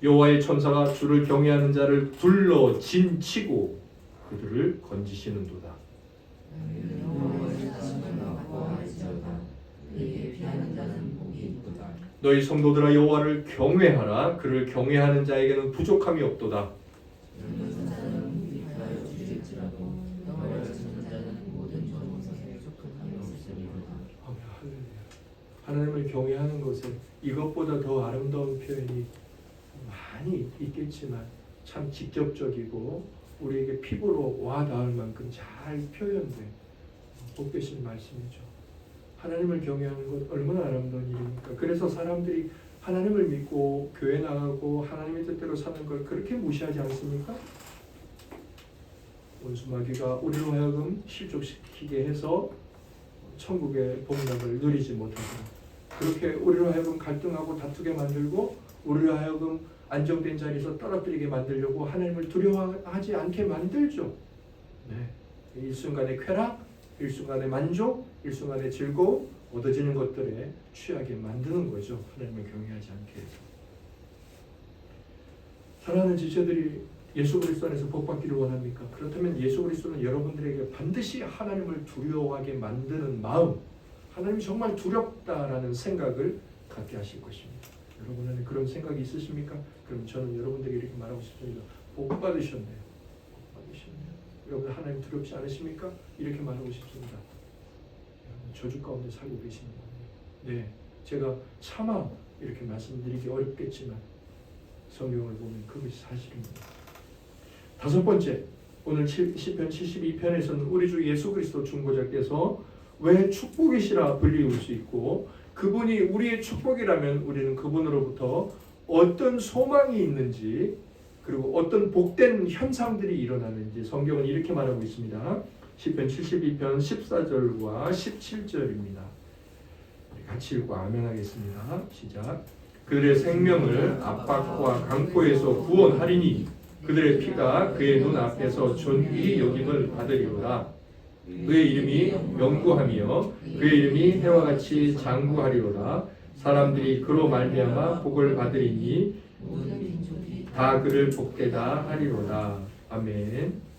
여호와의 천사가 주를 경외하는 자를 둘러 진치고 그들을 건지시는도다. 너희 성도들아 여호와를 경외하라. 그를 경외하는 자에게는 부족함이 없도다. 하나님을 경외하는 것은 이것보다 더 아름다운 표현이 많이 있겠지만 참 직접적이고 우리에게 피부로 와 닿을 만큼 잘 표현된 복되신 말씀이죠. 하나님을 경외하는 것 얼마나 아름다운 일입니까? 그래서 사람들이 하나님을 믿고 교회 나가고 하나님의 뜻대로 사는 걸 그렇게 무시하지 않습니까? 원수마귀가 우리로 하여금 실족시키게 해서 천국의 복락을 누리지 못하고 그렇게 우리로 하여금 갈등하고 다투게 만들고 우리로 하여금 안정된 자리에서 떨어뜨리게 만들려고 하나님을 두려워하지 않게 만들죠. 네. 일순간의 쾌락, 일순간의 만족, 일순간의 즐거움, 얻어지는 것들에 취하게 만드는 거죠. 하나님을 경외하지 않게 해서. 사랑하는 지체들이 예수 그리스도 안에서 복받기를 원합니까? 그렇다면 예수 그리스도는 여러분들에게 반드시 하나님을 두려워하게 만드는 마음, 하나님이 정말 두렵다라는 생각을 갖게 하실 것입니다. 여러분 안에 그런 생각이 있으십니까? 그럼 저는 여러분들에게 이렇게 말하고 싶습니다. 복 받으셨네요. 복 받으셨네요. 여러분 하나님 두렵지 않으십니까? 이렇게 말하고 싶습니다. 저주 가운데 살고 계십니다. 네, 제가 차마 이렇게 말씀드리기 어렵겠지만 성경을 보면 그것이 사실입니다. 다섯 번째, 오늘 시편 72편에서는 우리 주 예수 그리스도 중보자께서 왜 축복이시라 불리울 수 있고 그분이 우리의 축복이라면 우리는 그분으로부터 어떤 소망이 있는지 그리고 어떤 복된 현상들이 일어나는지 성경은 이렇게 말하고 있습니다. 시편 72편 14절과 17절입니다. 같이 읽고 아멘하겠습니다. 시작. 그들의 생명을 압박과 강포에서 구원하리니 그들의 피가 그의 눈 앞에서 존귀 여김을 받으리로다. 그의 이름이 영구하며 그의 이름이 해와 같이 장구하리로다. 사람들이 그로 말미암아 복을 받으리니 다 그를 복되다 하리로다. 아멘.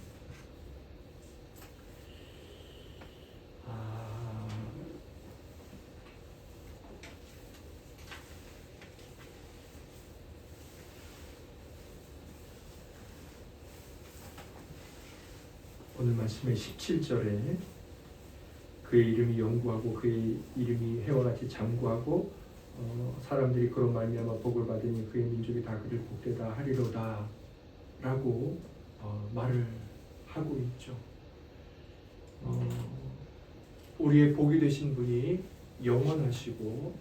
오늘 말씀의 17절에 그의 이름이 영구하고 그의 이름이 해와 같이 장구하고 사람들이 그런 말미암아 복을 받으니 그의 민족이 다 그를 복되다 하리로다 라고 말을 하고 있죠. 우리의 복이 되신 분이 영원하시고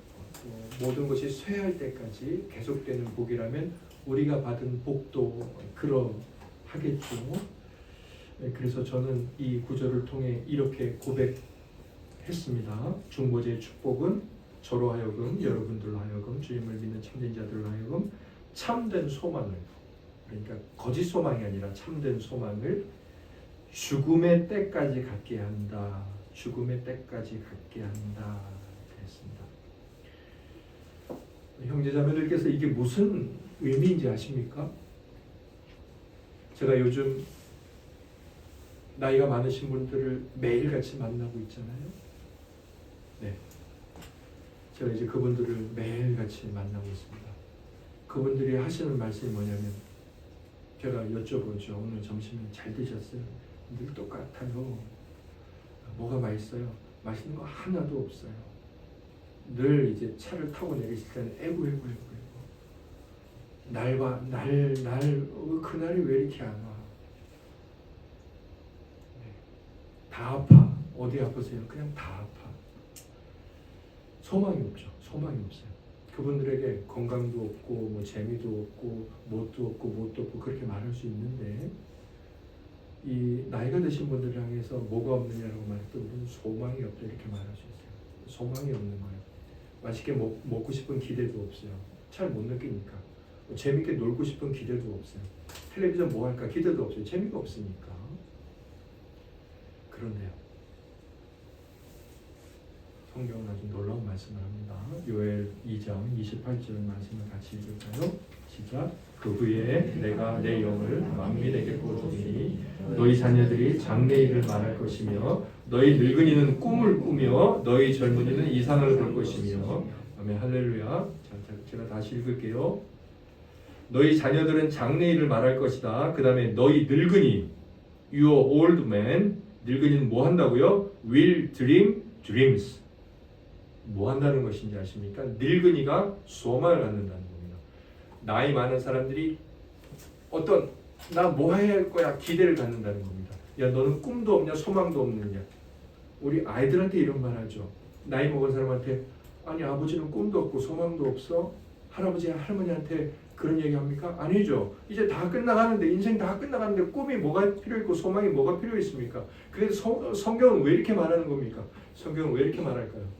모든 것이 쇠할 때까지 계속되는 복이라면 우리가 받은 복도 그러하겠죠. 그래서 저는 이 구절을 통해 이렇게 고백했습니다. 중보자의 축복은 저로 하여금 여러분들로 하여금 주님을 믿는 참된 자들로 하여금 참된 소망을, 그러니까 거짓 소망이 아니라 참된 소망을 죽음의 때까지 갖게 한다. 죽음의 때까지 갖게 한다. 그랬습니다. 형제자매들께서 이게 무슨 의미인지 아십니까? 제가 요즘 나이가 많으신 분들을 매일같이 만나고 있잖아요. 네, 제가 이제 그분들을 매일같이 만나고 있습니다. 그분들이 하시는 말씀이 뭐냐면 제가 여쭤보죠. 오늘 점심은 잘 드셨어요? 늘 똑같아요. 뭐가 맛있어요? 맛있는 거 하나도 없어요. 늘 이제 차를 타고 내리실 때는 애구 그날이 왜 이렇게 안 와? 다 아파. 어디 아프세요? 그냥 다 아파. 소망이 없죠. 소망이 없어요. 그분들에게 건강도 없고 뭐 재미도 없고 뭣도 없고 그렇게 말할 수 있는데 이 나이가 드신 분들을 향해서 뭐가 없느냐라고 말할 때 우리는 소망이 없다 이렇게 말할 수 있어요. 소망이 없는 거예요. 맛있게 먹고 싶은 기대도 없어요. 잘 못 느끼니까. 재밌게 놀고 싶은 기대도 없어요. 텔레비전 뭐 할까 기대도 없어요. 재미가 없으니까. 그런데요. 성경은 아주 놀라운 말씀을 합니다. 요엘 2장 28절 말씀을 같이 읽을까요? 시작. 그 후에 내가 내 영을 만민에게 부어주리니 너희 자녀들이 장래일을 말할 것이며 너희 늙은이는 꿈을 꾸며 너희 젊은이는 이상을 볼 것이며 아멘 할렐루야. 자, 제가 다시 읽을게요. 너희 자녀들은 장래일을 말할 것이다. 그 다음에 너희 늙은이 your old man 늙은이는 뭐 한다고요? will dream dreams. 뭐 한다는 것인지 아십니까? 늙은이가 소망을 갖는다는 겁니다. 나이 많은 사람들이 어떤 나 뭐 해야 할 거야 기대를 갖는다는 겁니다. 야 너는 꿈도 없냐 소망도 없느냐. 우리 아이들한테 이런 말 하죠. 나이 먹은 사람한테 아니 아버지는 꿈도 없고 소망도 없어? 할아버지 할머니한테 그런 얘기 합니까? 아니죠. 이제 다 끝나가는데 인생 다 끝나가는데 꿈이 뭐가 필요 있고 소망이 뭐가 필요 있습니까? 그래서 성경은 왜 이렇게 말하는 겁니까? 성경은 왜 이렇게 말할까요?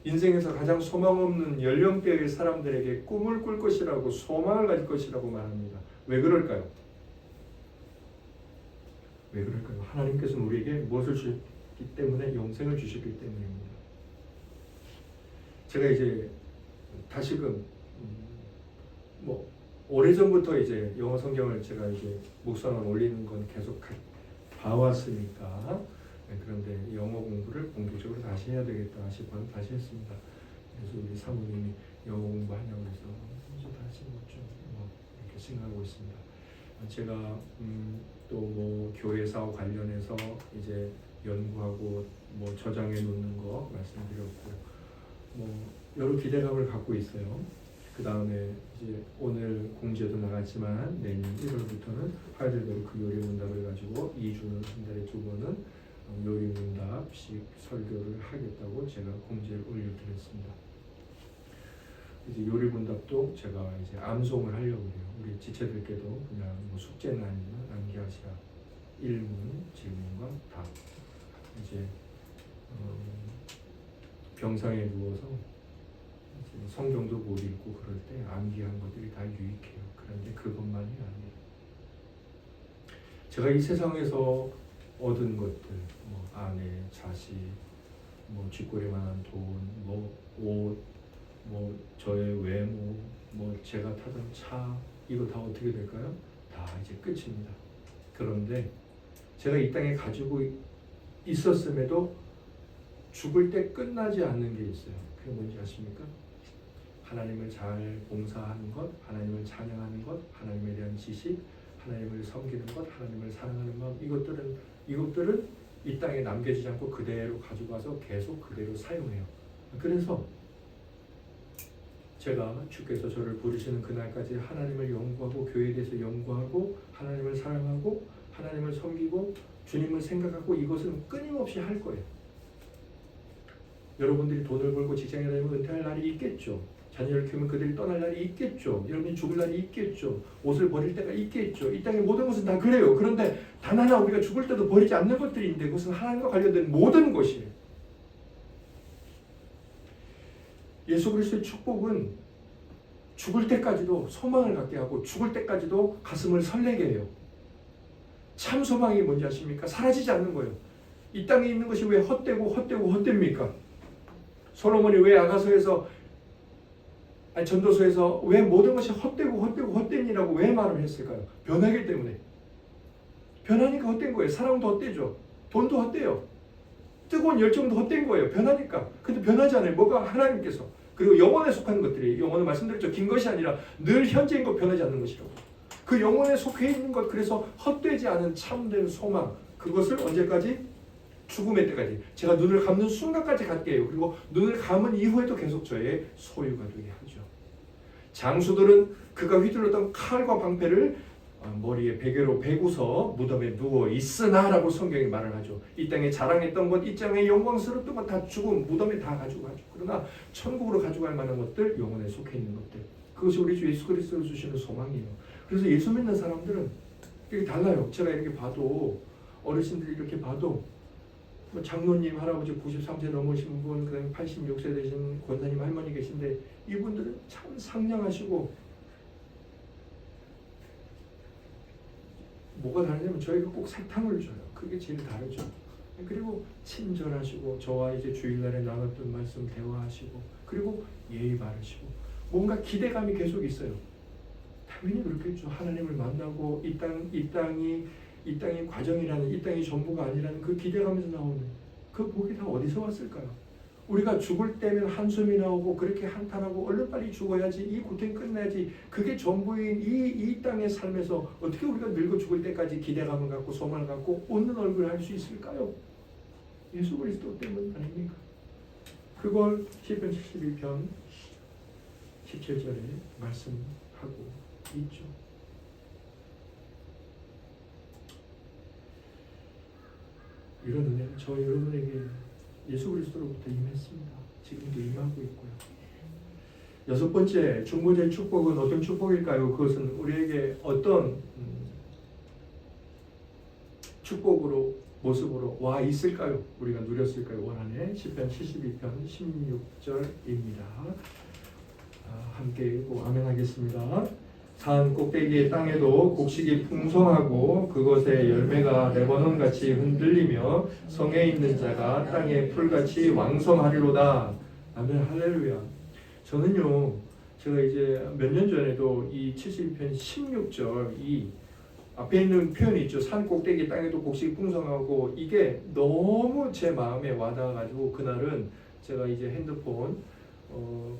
인생에서 가장 소망 없는 연령대의 사람들에게 꿈을 꿀 것이라고 소망을 가질 것이라고 말합니다. 왜 그럴까요? 왜 그럴까요? 하나님께서는 우리에게 무엇을 주셨기 때문에 영생을 주셨기 때문입니다. 제가 이제 다시금 뭐 오래전부터 이제 영어 성경을 제가 이제 묵상을 올리는 건 계속 봐왔으니까 그런데 영어 공부를 본격적으로 다시 해야 되겠다 싶어서 다시 했습니다. 그래서 우리 사모님이 영어 공부하냐고 해서 이제 다시 좀 이렇게 생각하고 있습니다. 제가 또 뭐 교회사와 관련해서 이제 연구하고 뭐 저장해 놓는 거 말씀드렸고 여러 기대감을 갖고 있어요. 그 다음에 이제 오늘 공지에도 나갔지만 내년 1월부터는 화요일대로 그 요리문답을 가지고 2주는 한 달에 2번은 요리문답식 설교를 하겠다고 제가 공지를 올려드렸습니다. 이제 요리문답도 제가 이제 암송을 하려고 해요. 우리 지체들께도 그냥 숙제는 아니지만 암기하시라. 1문, 질문과 답. 이제 병상에 누워서 성경도 못 읽고 그럴 때 암기한 것들이 다 유익해요. 그런데 그것만이 아니에요. 제가 이 세상에서 얻은 것들, 아내, 자식, 쥐꼬리만한 돈, 옷, 저의 외모, 제가 타던 차, 이거 다 어떻게 될까요? 다 이제 끝입니다. 그런데 제가 이 땅에 가지고 있었음에도 죽을 때 끝나지 않는 게 있어요. 그게 뭔지 아십니까? 하나님을 잘 봉사하는 것, 하나님을 찬양하는 것, 하나님에 대한 지식, 하나님을 섬기는 것, 하나님을 사랑하는 마음, 이것들은 이 땅에 남겨지지 않고 그대로 가져가서 계속 그대로 사용해요. 그래서 제가 주께서 저를 부르시는 그날까지 하나님을 연구하고 교회에 대해서 연구하고 하나님을 사랑하고 하나님을 섬기고 주님을 생각하고 이것은 끊임없이 할 거예요. 여러분들이 돈을 벌고 직장에 다니면 은퇴할 날이 있겠죠. 자녀를 키우면 그들이 떠날 날이 있겠죠. 여러분이 죽을 날이 있겠죠. 옷을 버릴 때가 있겠죠. 이 땅의 모든 것은 다 그래요. 그런데 단 하나 우리가 죽을 때도 버리지 않는 것들인데 그것은 하나님과 관련된 모든 것이에요. 예수 그리스도의 축복은 죽을 때까지도 소망을 갖게 하고 죽을 때까지도 가슴을 설레게 해요. 참 소망이 뭔지 아십니까? 사라지지 않는 거예요. 이 땅에 있는 것이 왜 헛되입니까? 솔로몬이 왜 전도서에서 왜 모든 것이 헛되니라고 왜 말을 했을까요? 변하기 때문에. 변하니까 헛된 거예요. 사랑도 헛되죠. 돈도 헛되요. 뜨거운 열정도 헛된 거예요. 변하니까. 근데 변하지 않아요. 뭐가 하나님께서. 그리고 영혼에 속하는 것들이 영혼은 말씀드렸죠. 긴 것이 아니라 늘 현재인 것 변하지 않는 것이라고. 그 영혼에 속해 있는 것, 그래서 헛되지 않은 참된 소망, 그것을 언제까지? 죽음의 때까지. 제가 눈을 감는 순간까지 갖게 해요. 그리고 눈을 감은 이후에도 계속 저의 소유가 되게 하죠. 장수들은 그가 휘둘렀던 칼과 방패를 머리에 베개로 베고서 무덤에 누워 있으나라고 성경이 말을 하죠. 이 땅에 자랑했던 것, 이 땅에 영광스러웠던 것 다 죽음, 무덤에 다 가지고 가죠. 그러나 천국으로 가져갈 만한 것들, 영혼에 속해 있는 것들, 그것이 우리 주 예수 그리스도를 주시는 소망이에요. 그래서 예수 믿는 사람들은 이게 달라요. 제가 이렇게 봐도, 어르신들이 이렇게 봐도, 장로님, 할아버지 93세 넘으신 분, 그다음에 86세 되신 권사님, 할머니 계신데 이분들은 참 상냥하시고, 뭐가 다르냐면 저희가 꼭 사탕을 줘요. 그게 제일 다르죠. 그리고 친절하시고, 저와 이제 주일날에 나눴던 말씀 대화하시고, 그리고 예의 바르시고, 뭔가 기대감이 계속 있어요. 당연히 그렇겠죠. 하나님을 만나고 이 땅이 과정이라는, 이 땅이 전부가 아니라는 그 기대감에서 나오는 그 복이 다 어디서 왔을까요? 우리가 죽을 때면 한숨이 나오고 그렇게 한탄하고 얼른 빨리 죽어야지, 이 고통 끝내야지, 그게 전부인 이 땅의 삶에서 어떻게 우리가 늙어 죽을 때까지 기대감을 갖고 소망을 갖고 웃는 얼굴을 할 수 있을까요? 예수 그리스도 때문 아닙니까? 그걸 시편 71편 17절에 말씀하고 있죠. 이런 은혜는 저 여러분에게 예수 그리스도로부터 임했습니다. 지금도 임하고 있고요. 여섯 번째, 중보자의 축복은 어떤 축복일까요? 그것은 우리에게 어떤 축복으로, 모습으로 와 있을까요? 우리가 누렸을까요? 올 한해 시편 72편 16절입니다. 함께 읽고 아멘 하겠습니다. 산 꼭대기의 땅에도 곡식이 풍성하고 그것의 열매가 레바논같이 흔들리며 성에 있는 자가 땅의 풀같이 왕성하리로다. 아멘 할렐루야. 저는요, 제가 이제 몇 년 전에도 이 72편 16절 이 앞에 있는 표현이 있죠. 산 꼭대기 땅에도 곡식이 풍성하고, 이게 너무 제 마음에 와닿아가지고 그날은 제가 이제 핸드폰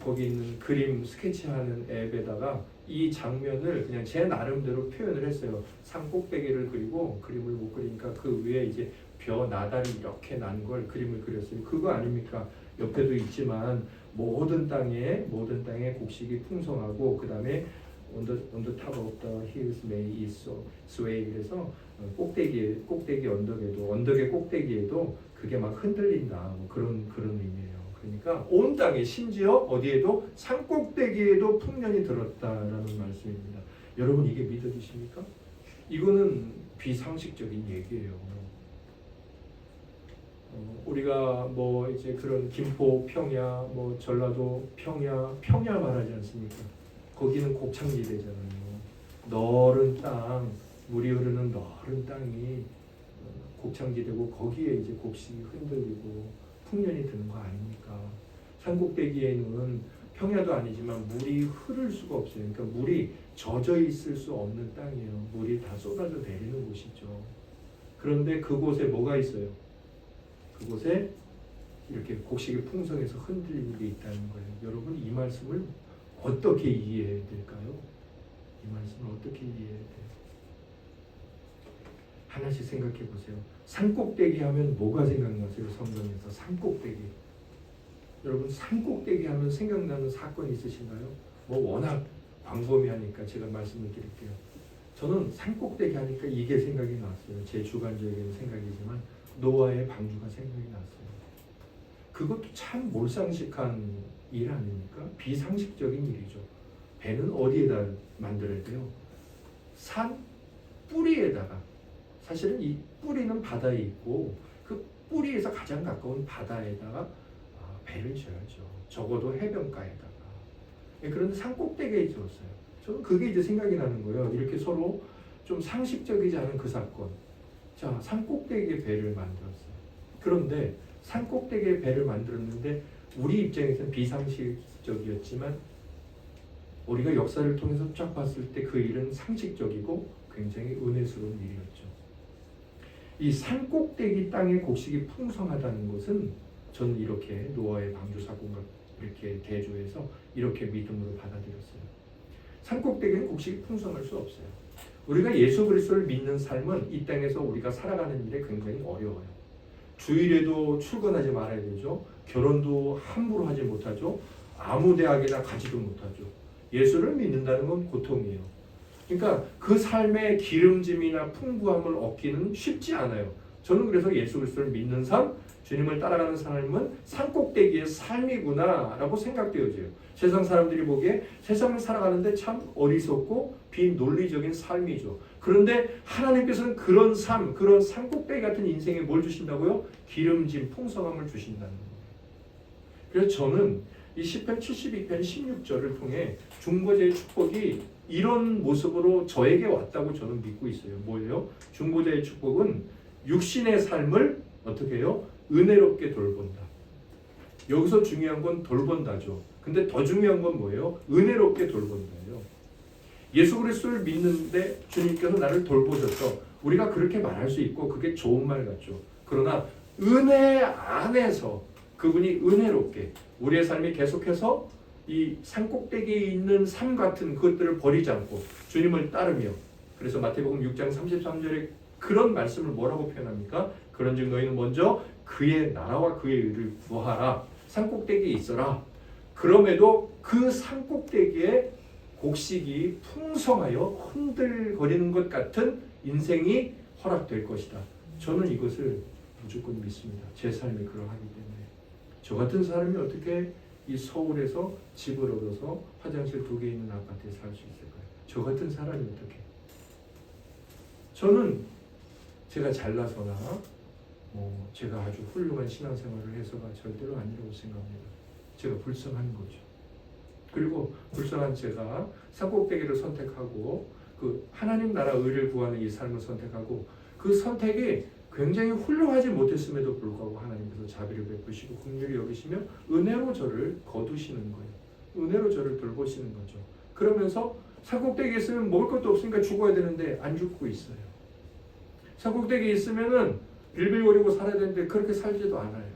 거기 있는 그림 스케치하는 앱에다가 이 장면을 그냥 제 나름대로 표현을 했어요. 산 꼭대기를 그리고 그림을 못 그리니까 그 위에 이제 벼 나달이 이렇게 난 걸 그림을 그렸어요. 그거 아닙니까? 옆에도 있지만 모든 땅에 곡식이 풍성하고 그 다음에 on the top of the hills may is sway. 그래서 꼭대기 언덕의 꼭대기에도 그게 막 흔들린다. 뭐 그런 의미예요. 그러니까 온 땅에 심지어 어디에도 산 꼭대기에도 풍년이 들었다라는 말씀입니다. 여러분 이게 믿어지십니까? 이거는 비상식적인 얘기예요. 우리가 뭐 이제 그런 김포 평야, 뭐 전라도 평야 말하지 않습니까? 거기는 곡창지대잖아요. 넓은 땅, 물이 흐르는 넓은 땅이 곡창지대고 거기에 이제 곡식이 흔들리고 풍년이 드는 거 아닙니까? 산꼭대기에는 평야도 아니지만 물이 흐를 수가 없어요. 그러니까 물이 젖어 있을 수 없는 땅이에요. 물이 다 쏟아져 내리는 곳이죠. 그런데 그곳에 뭐가 있어요? 그곳에 이렇게 곡식이 풍성해서 흔들리는 게 있다는 거예요. 여러분 이 말씀을 어떻게 이해해야 될까요? 이 말씀을 어떻게 이해해야 돼요? 하나씩 생각해 보세요. 산꼭대기 하면 뭐가 생각나세요? 성경에서 산꼭대기. 여러분 산꼭대기 하면 생각나는 사건 있으신가요? 뭐 워낙 광범위하니까 제가 말씀을 드릴게요. 저는 산꼭대기 하니까 이게 생각이 났어요. 제 주관적인 생각이지만 노아의 방주가 생각이 났어요. 그것도 참 몰상식한 일 아닙니까? 비상식적인 일이죠. 배는 어디에다 만들어야 돼요? 산 뿌리에다가. 사실은 이 뿌리는 바다에 있고 그 뿌리에서 가장 가까운 바다에다가 배를 지어야죠. 적어도 해변가에다가. 그런데 산꼭대기에 지었어요. 저는 그게 이제 생각이 나는 거예요. 이렇게 서로 좀 상식적이지 않은 그 사건. 자, 산꼭대기에 배를 만들었어요. 그런데 산꼭대기에 배를 만들었는데 우리 입장에서는 비상식적이었지만 우리가 역사를 통해서 쫙 봤을 때 그 일은 상식적이고 굉장히 은혜스러운 일이었죠. 이 산꼭대기 땅의 곡식이 풍성하다는 것은 저는 이렇게 노아의 방주 사건과 이렇게 대조해서 이렇게 믿음으로 받아들였어요. 산꼭대기는 곡식이 풍성할 수 없어요. 우리가 예수 그리스도를 믿는 삶은 이 땅에서 우리가 살아가는 일에 굉장히 어려워요. 주일에도 출근하지 말아야 되죠. 결혼도 함부로 하지 못하죠. 아무 대학에나 가지도 못하죠. 예수를 믿는다는 건 고통이에요. 그러니까 그 삶의 기름짐이나 풍부함을 얻기는 쉽지 않아요. 저는 그래서 예수 그리스도를 믿는 삶, 주님을 따라가는 삶은 산꼭대기의 삶이구나 라고 생각되어져요. 세상 사람들이 보기에 세상을 살아가는데 참 어리석고 비논리적인 삶이죠. 그런데 하나님께서는 그런 삶, 그런 산꼭대기 같은 인생에 뭘 주신다고요? 기름짐, 풍성함을 주신다는 거예요. 그래서 저는 이 시편 72편 16절을 통해 중보자의 축복이 이런 모습으로 저에게 왔다고 저는 믿고 있어요. 뭐예요? 중보자의 축복은 육신의 삶을 어떻게 해요? 은혜롭게 돌본다. 여기서 중요한 건 돌본다죠. 근데 더 중요한 건 뭐예요? 은혜롭게 돌본다예요. 예수 그리스도를 믿는데 주님께서 나를 돌보셔서 우리가 그렇게 말할 수 있고 그게 좋은 말 같죠. 그러나 은혜 안에서 그분이 은혜롭게 우리의 삶이 계속해서 이 산꼭대기에 있는 삶 같은 그것들을 버리지 않고 주님을 따르며, 그래서 마태복음 6장 33절에 그런 말씀을 뭐라고 표현합니까? 그런즉 너희는 먼저 그의 나라와 그의 의를 구하라. 산꼭대기에 있어라. 그럼에도 그 산꼭대기에 곡식이 풍성하여 흔들거리는 것 같은 인생이 허락될 것이다. 저는 이것을 무조건 믿습니다. 제 삶이 그러하기 때문에. 저 같은 사람이 어떻게 이 서울에서 집을 얻어서 화장실 2개 있는 아파트에 살 수 있을까요? 저 같은 사람이 어떻게? 저는 제가 잘나서나 제가 아주 훌륭한 신앙생활을 해서가 절대로 아니라고 생각합니다. 제가 불쌍한 거죠. 그리고 불쌍한 제가 산꼭대기를 선택하고 그 하나님 나라 의를 구하는 이 삶을 선택하고 그 선택이 굉장히 훌륭하지 못했음에도 불구하고 하나님께서 자비를 베푸시고 긍휼히 여기시며 은혜로 저를 거두시는 거예요. 은혜로 저를 돌보시는 거죠. 그러면서 산꼭대기에 있으면 먹을 것도 없으니까 죽어야 되는데 안 죽고 있어요. 산꼭대기에 있으면은 빌빌거리고 살아야 되는데 그렇게 살지도 않아요.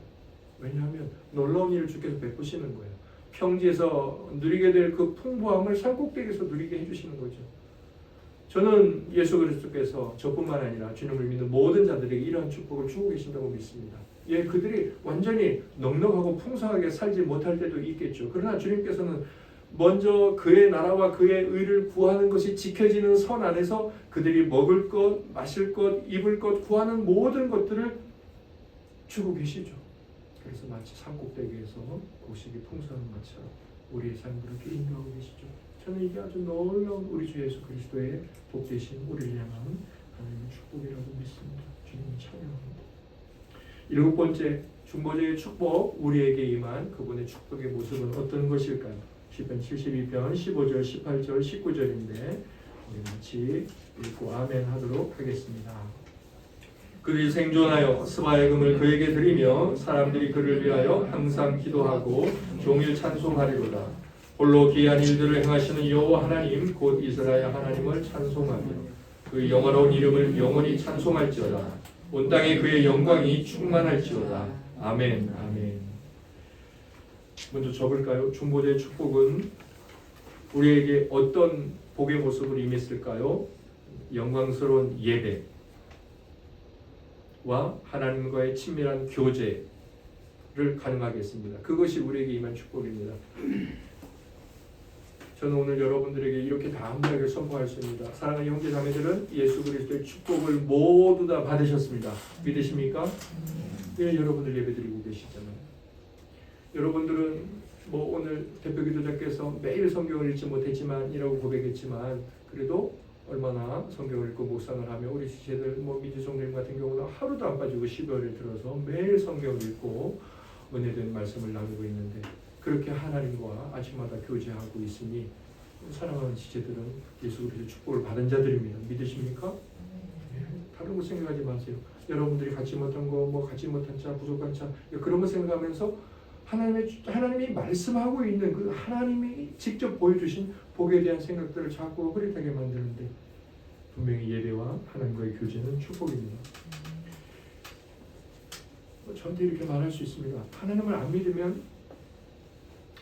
왜냐하면 놀라운 일을 주께서 베푸시는 거예요. 평지에서 누리게 될 그 풍부함을 산꼭대기에서 누리게 해주시는 거죠. 저는 예수 그리스도께서 저뿐만 아니라 주님을 믿는 모든 자들에게 이러한 축복을 주고 계신다고 믿습니다. 예, 그들이 완전히 넉넉하고 풍성하게 살지 못할 때도 있겠죠. 그러나 주님께서는 먼저 그의 나라와 그의 의를 구하는 것이 지켜지는 선 안에서 그들이 먹을 것, 마실 것, 입을 것 구하는 모든 것들을 주고 계시죠. 그래서 마치 산꼭대기에서 곡식이 풍성한 것처럼 우리의 삶을 그렇게 인도하고 계시죠. 저는 이게 아주 놀라운 우리 주 예수 그리스도의 복되신 우리를 향한 하나님의 축복이라고 믿습니다. 주님을 찬양합니다. 7번째, 중보자의 축복, 우리에게 임한 그분의 축복의 모습은 어떤 것일까요? 시편 72편 15절, 18절, 19절인데 우리 같이 읽고 아멘 하도록 하겠습니다. 그들이 생존하여 스바의 금을 그에게 드리며 사람들이 그를 위하여 항상 기도하고 종일 찬송하리로다. 홀로 귀한 일들을 행하시는 여호와 하나님 곧 이스라엘 하나님을 찬송하며 그 영화로운 이름을 영원히 찬송할지어다. 온 땅에 그의 영광이 충만할지어다. 아멘. 아멘. 먼저 적을까요? 중보자의 축복은 우리에게 어떤 복의 모습으로 임했을까요? 영광스러운 예배와 하나님과의 친밀한 교제를 가능하게 했습니다. 그것이 우리에게 임한 축복입니다. 저는 오늘 여러분들에게 이렇게 담대하게 선포할 수 있습니다. 사랑하는 형제 자매들은 예수 그리스도의 축복을 모두 다 받으셨습니다. 믿으십니까? 왜 여러분들 예배드리고 계시잖아요. 여러분들은 뭐 오늘 대표 기도자께서 매일 성경을 읽지 못했지만이라고 고백했지만 그래도 얼마나 성경을 읽고 묵상을 하며 우리 지체들 뭐 민주성님 같은 경우는 하루도 안 빠지고 12월을 들어서 매일 성경을 읽고 은혜된 말씀을 나누고 있는데 그렇게 하나님과 아침마다 교제하고 있으니 사랑하는 지체들은 예수 그리스도의 축복을 받은 자들입니다. 믿으십니까? 다른 거 생각하지 마세요. 여러분들이 갖지 못한 거, 뭐 갖지 못한 자, 부족한 자 그런 거 생각하면서 하나님이 말씀하고 있는 그 하나님이 직접 보여주신 복에 대한 생각들을 자꾸 흐릿하게 만드는데 분명히 예배와 하나님과의 교제는 축복입니다. 저한테 이렇게 말할 수 있습니다. 하나님을 안 믿으면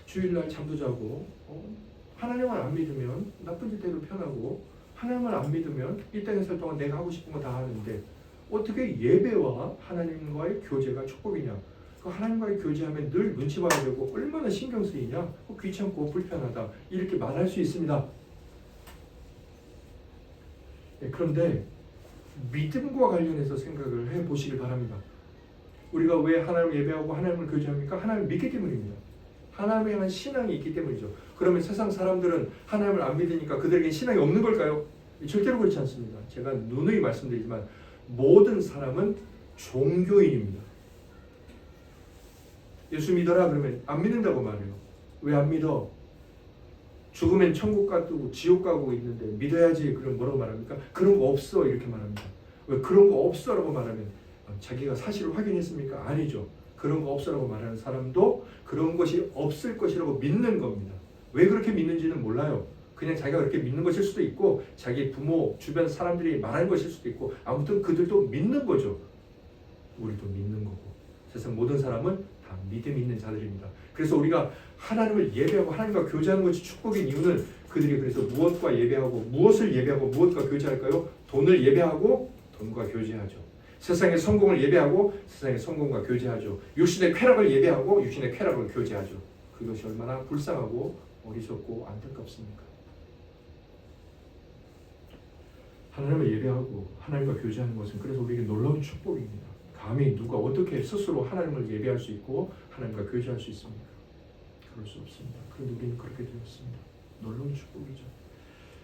주일날 잠도 자고 하나님을 안 믿으면 나쁜 짓 해도 편하고 하나님을 안 믿으면 이 땅에 살 동안 내가 하고 싶은 거 다 하는데 어떻게 예배와 하나님과의 교제가 축복이냐. 그 하나님과의 교제하면 늘 눈치 봐야 되고 얼마나 신경 쓰이냐. 귀찮고 불편하다. 이렇게 말할 수 있습니다. 그런데 믿음과 관련해서 생각을 해보시길 바랍니다. 우리가 왜 하나님을 예배하고 하나님을 교제합니까? 하나님을 믿기 때문입니다. 하나님에 대한 신앙이 있기 때문이죠. 그러면 세상 사람들은 하나님을 안 믿으니까 그들에게 신앙이 없는 걸까요? 절대로 그렇지 않습니다. 제가 누누이 말씀드리지만 모든 사람은 종교인입니다. 예수 믿어라 그러면 안 믿는다고 말해요. 왜 안 믿어? 죽으면 천국 가고 지옥 가고 있는데 믿어야지. 그럼 뭐라고 말합니까? 그런 거 없어 이렇게 말합니다. 왜 그런 거 없어라고 말하면 자기가 사실을 확인했습니까? 아니죠. 그런 거 없어라고 말하는 사람도 그런 것이 없을 것이라고 믿는 겁니다. 왜 그렇게 믿는지는 몰라요. 그냥 자기가 그렇게 믿는 것일 수도 있고 자기 부모, 주변 사람들이 말하는 것일 수도 있고 아무튼 그들도 믿는 거죠. 우리도 믿는 거고 세상 모든 사람은 다 믿음 있는 자들입니다. 그래서 우리가 하나님을 예배하고 하나님과 교제하는 것이 축복인 이유는 그들이 그래서 무엇과 예배하고 무엇을 예배하고 무엇과 교제할까요? 돈을 예배하고 돈과 교제하죠. 세상의 성공을 예배하고 세상의 성공과 교제하죠. 육신의 쾌락을 예배하고 육신의 쾌락을 교제하죠. 그것이 얼마나 불쌍하고 어리석고 안타깝습니까? 하나님을 예배하고 하나님과 교제하는 것은 그래서 우리에게 놀라운 축복입니다. 감히 누가 어떻게 스스로 하나님을 예배할 수 있고 하나님과 교제할 수 있습니까? 그럴 수 없습니다. 그런데 우리는 그렇게 되었습니다. 놀라운 축복이죠.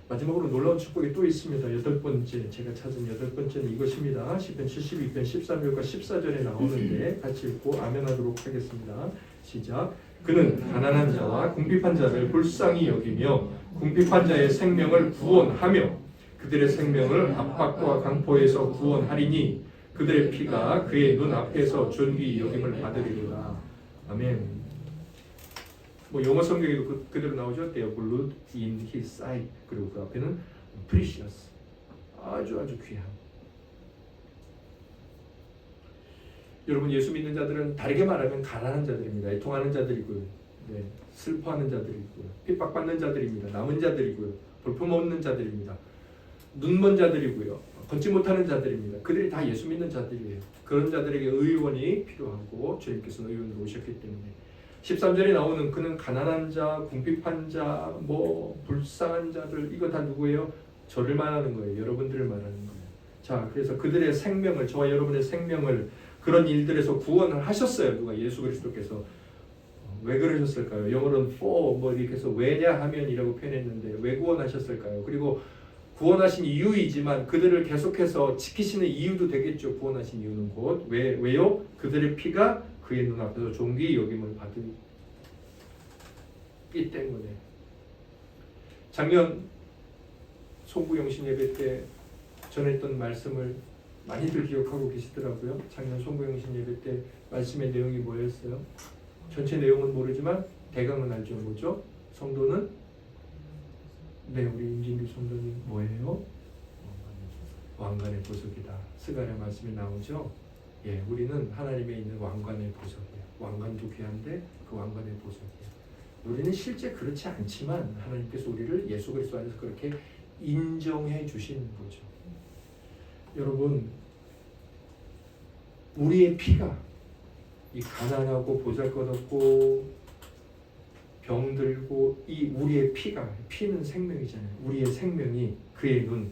마지막으로 놀라운 축복이 또 있습니다. 8번째, 제가 찾은 8번째는 이것입니다. 시편 72편 13절과 14절에 나오는데 같이 읽고 아멘하도록 하겠습니다. 시작. 그는 가난한 자와 궁핍한 자를 불쌍히 여기며 궁핍한 자의 생명을 구원하며 그들의 생명을 압박과 강포에서 구원하리니 그들의 피가 그의 눈 앞에서 존귀 여김을 받으리로다. 아멘. 뭐 영어 성경에도 그대로 나오죠. They are blood in his sight. 그리고 그 앞에는 precious. 아주 귀한. 여러분 예수 믿는 자들은 다르게 말하면 가난한 자들입니다. 애통하는 자들이고요. 네, 슬퍼하는 자들이고요. 핍박받는 자들입니다. 남은 자들이고요. 볼품없는 자들입니다. 눈먼 자들이고요. 걷지 못하는 자들입니다. 그들이 다 예수 믿는 자들이에요. 그런 자들에게 의원이 필요하고 주님께서는 의원으로 오셨기 때문에 13절에 나오는 그는 가난한 자, 궁핍한 자, 불쌍한 자들 이거 다 누구예요? 저를 말하는 거예요. 여러분들을 말하는 거예요. 자, 그래서 그들의 생명을 저와 여러분의 생명을 그런 일들에서 구원을 하셨어요. 누가 예수 그리스도께서 왜 그러셨을까요? 영어로는 for 이렇게 해서 왜냐 하면이라고 표현했는데 왜 구원하셨을까요? 그리고 구원하신 이유이지만 그들을 계속해서 지키시는 이유도 되겠죠. 구원하신 이유는 곧 왜요? 그들의 피가 그의 눈앞에서 존귀 여김을 받기 때문에. 작년 송구영신 예배 때 전했던 말씀을 많이들 기억하고 계시더라고요. 작년 송구영신 예배 때 말씀의 내용이 뭐였어요? 전체 내용은 모르지만 대강은 알죠. 뭐죠? 성도는 네, 우리 임진규 성도님 뭐예요? 왕관의 보석이다. 스가랴 말씀에 나오죠. 예, 우리는 하나님에 있는 왕관의 보석이야. 왕관도 귀한데 그 왕관의 보석이야. 우리는 실제 그렇지 않지만 하나님께서 우리를 예수 그리스도 안에서 그렇게 인정해 주시는 거죠. 여러분, 우리의 피가 이 가난하고 보잘것없고 병들고 이 우리의 피는 생명이잖아요. 우리의 생명이 그의 눈,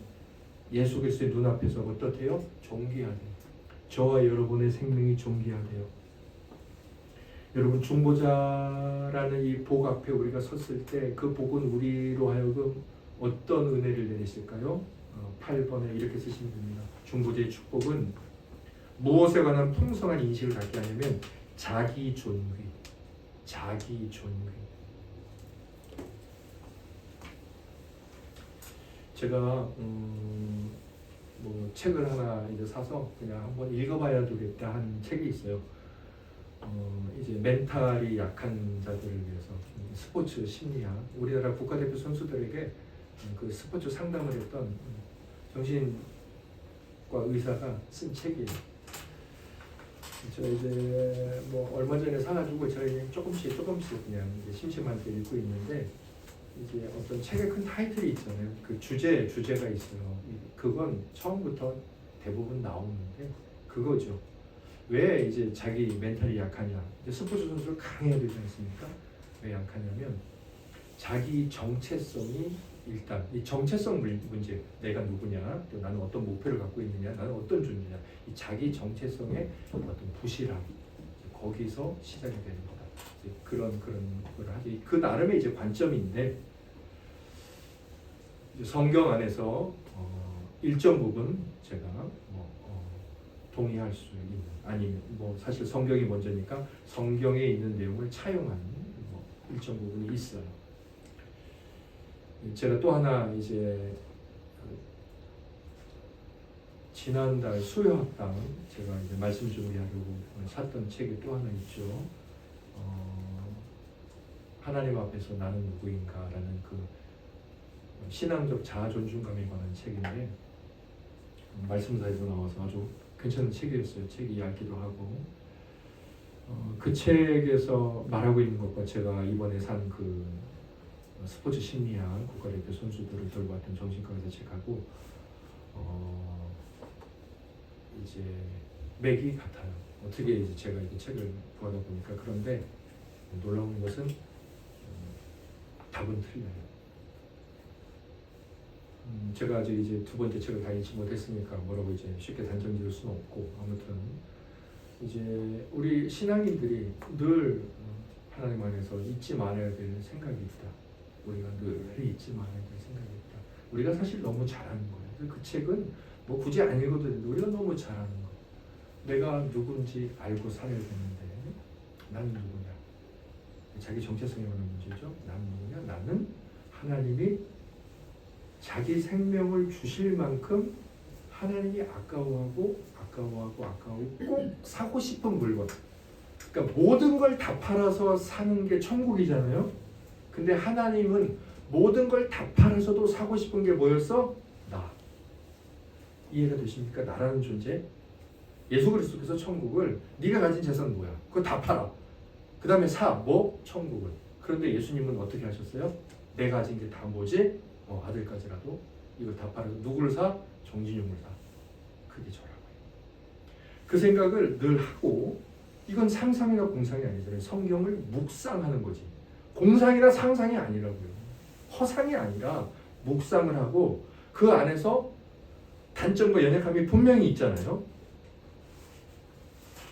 예수 그리스도의 눈앞에서 어떻대요? 존귀하대요. 저와 여러분의 생명이 존귀하대요. 여러분, 중보자라는 이 복 앞에 우리가 섰을 때 그 복은 우리로 하여금 어떤 은혜를 내리실까요? 8번에 이렇게 쓰시면 됩니다. 중보자의 축복은 무엇에 관한 풍성한 인식을 갖게 하냐면 자기 존귀. 제가 책을 하나 이제 사서 그냥 한번 읽어봐야 되겠다 한 책이 있어요. 이제 멘탈이 약한 자들을 위해서 스포츠 심리학, 우리나라 국가대표 선수들에게 그 스포츠 상담을 했던 정신과 의사가 쓴 책이에요. 제가 이제 얼마 전에 사가지고 저희 조금씩 그냥 이제 심심할 때 읽고 있는데 이제 어떤 책의 큰 타이틀이 있잖아요. 그 주제가 있어요. 그건 처음부터 대부분 나오는데 그거죠. 왜 이제 자기 멘탈이 약하냐? 이제 스포츠 선수를 강해야 되지 않습니까? 왜 약하냐면 자기 정체성이 일단 이 정체성 문제, 내가 누구냐, 또 나는 어떤 목표를 갖고 있느냐, 나는 어떤 존재냐, 이 자기 정체성의 어떤 부실함, 거기서 시작이 되는 거다. 이제 그런 걸 하지. 그 나름의 이제 관점인데 이제 성경 안에서 일정 부분 제가 동의할 수 있는, 아니면 사실 성경이 먼저니까 성경에 있는 내용을 차용한 일정 부분이 있어요. 제가 또 하나 이제 지난달 수요학당 제가 이제 말씀 준비하려고 샀던 책이 또 하나 있죠. 하나님 앞에서 나는 누구인가라는 그 신앙적 자아 존중감에 관한 책인데 말씀사에서 나와서 아주 괜찮은 책이었어요. 책이 얇기도 하고 그 책에서 말하고 있는 것과 제가 이번에 산 그 스포츠 심리학 국가대표 선수들을 돌봤던 정신과 의사 책하고 이제 맥이 같아요. 어떻게 이제 제가 이제 책을 보다 보니까. 그런데 놀라운 것은 답은 틀려요. 제가 아직 이제 두 번째 책을 다 읽지 못했으니까 뭐라고 이제 쉽게 단정 지을 수는 없고, 아무튼 이제 우리 신앙인들이 늘 하나님 안에서 잊지 말아야 될 생각이 있다. 우리가 늘 잊지 말아야 될 생각이 있다. 우리가 사실 너무 잘하는 거예요. 그 책은 굳이 안 읽어도 되는데 우리가 너무 잘하는 거. 내가 누군지 알고 살아야 되는데 나는 누구냐? 자기 정체성에 관한 문제죠. 나는 누구냐? 나는 하나님이 자기 생명을 주실 만큼 하나님이 아까워하고 꼭 사고 싶은 물건. 그러니까 모든 걸 다 팔아서 사는 게 천국이잖아요. 근데 하나님은 모든 걸 다 팔아서도 사고 싶은 게 뭐였어? 나. 이해가 되십니까? 나라는 존재. 예수 그리스도께서 천국을 네가 가진 재산은 뭐야? 그거 다 팔아. 그 다음에 사. 천국을. 그런데 예수님은 어떻게 하셨어요? 내가 가진 게 다 뭐지? 아들까지라도 이걸 다 팔아서 누구를 사? 정진용을 사. 그게 저라고요. 그 생각을 늘 하고, 이건 상상이나 공상이 아니잖아요. 성경을 묵상하는 거지. 공상이나 상상이 아니라고요. 허상이 아니라 묵상을 하고 그 안에서 단점과 연약함이 분명히 있잖아요.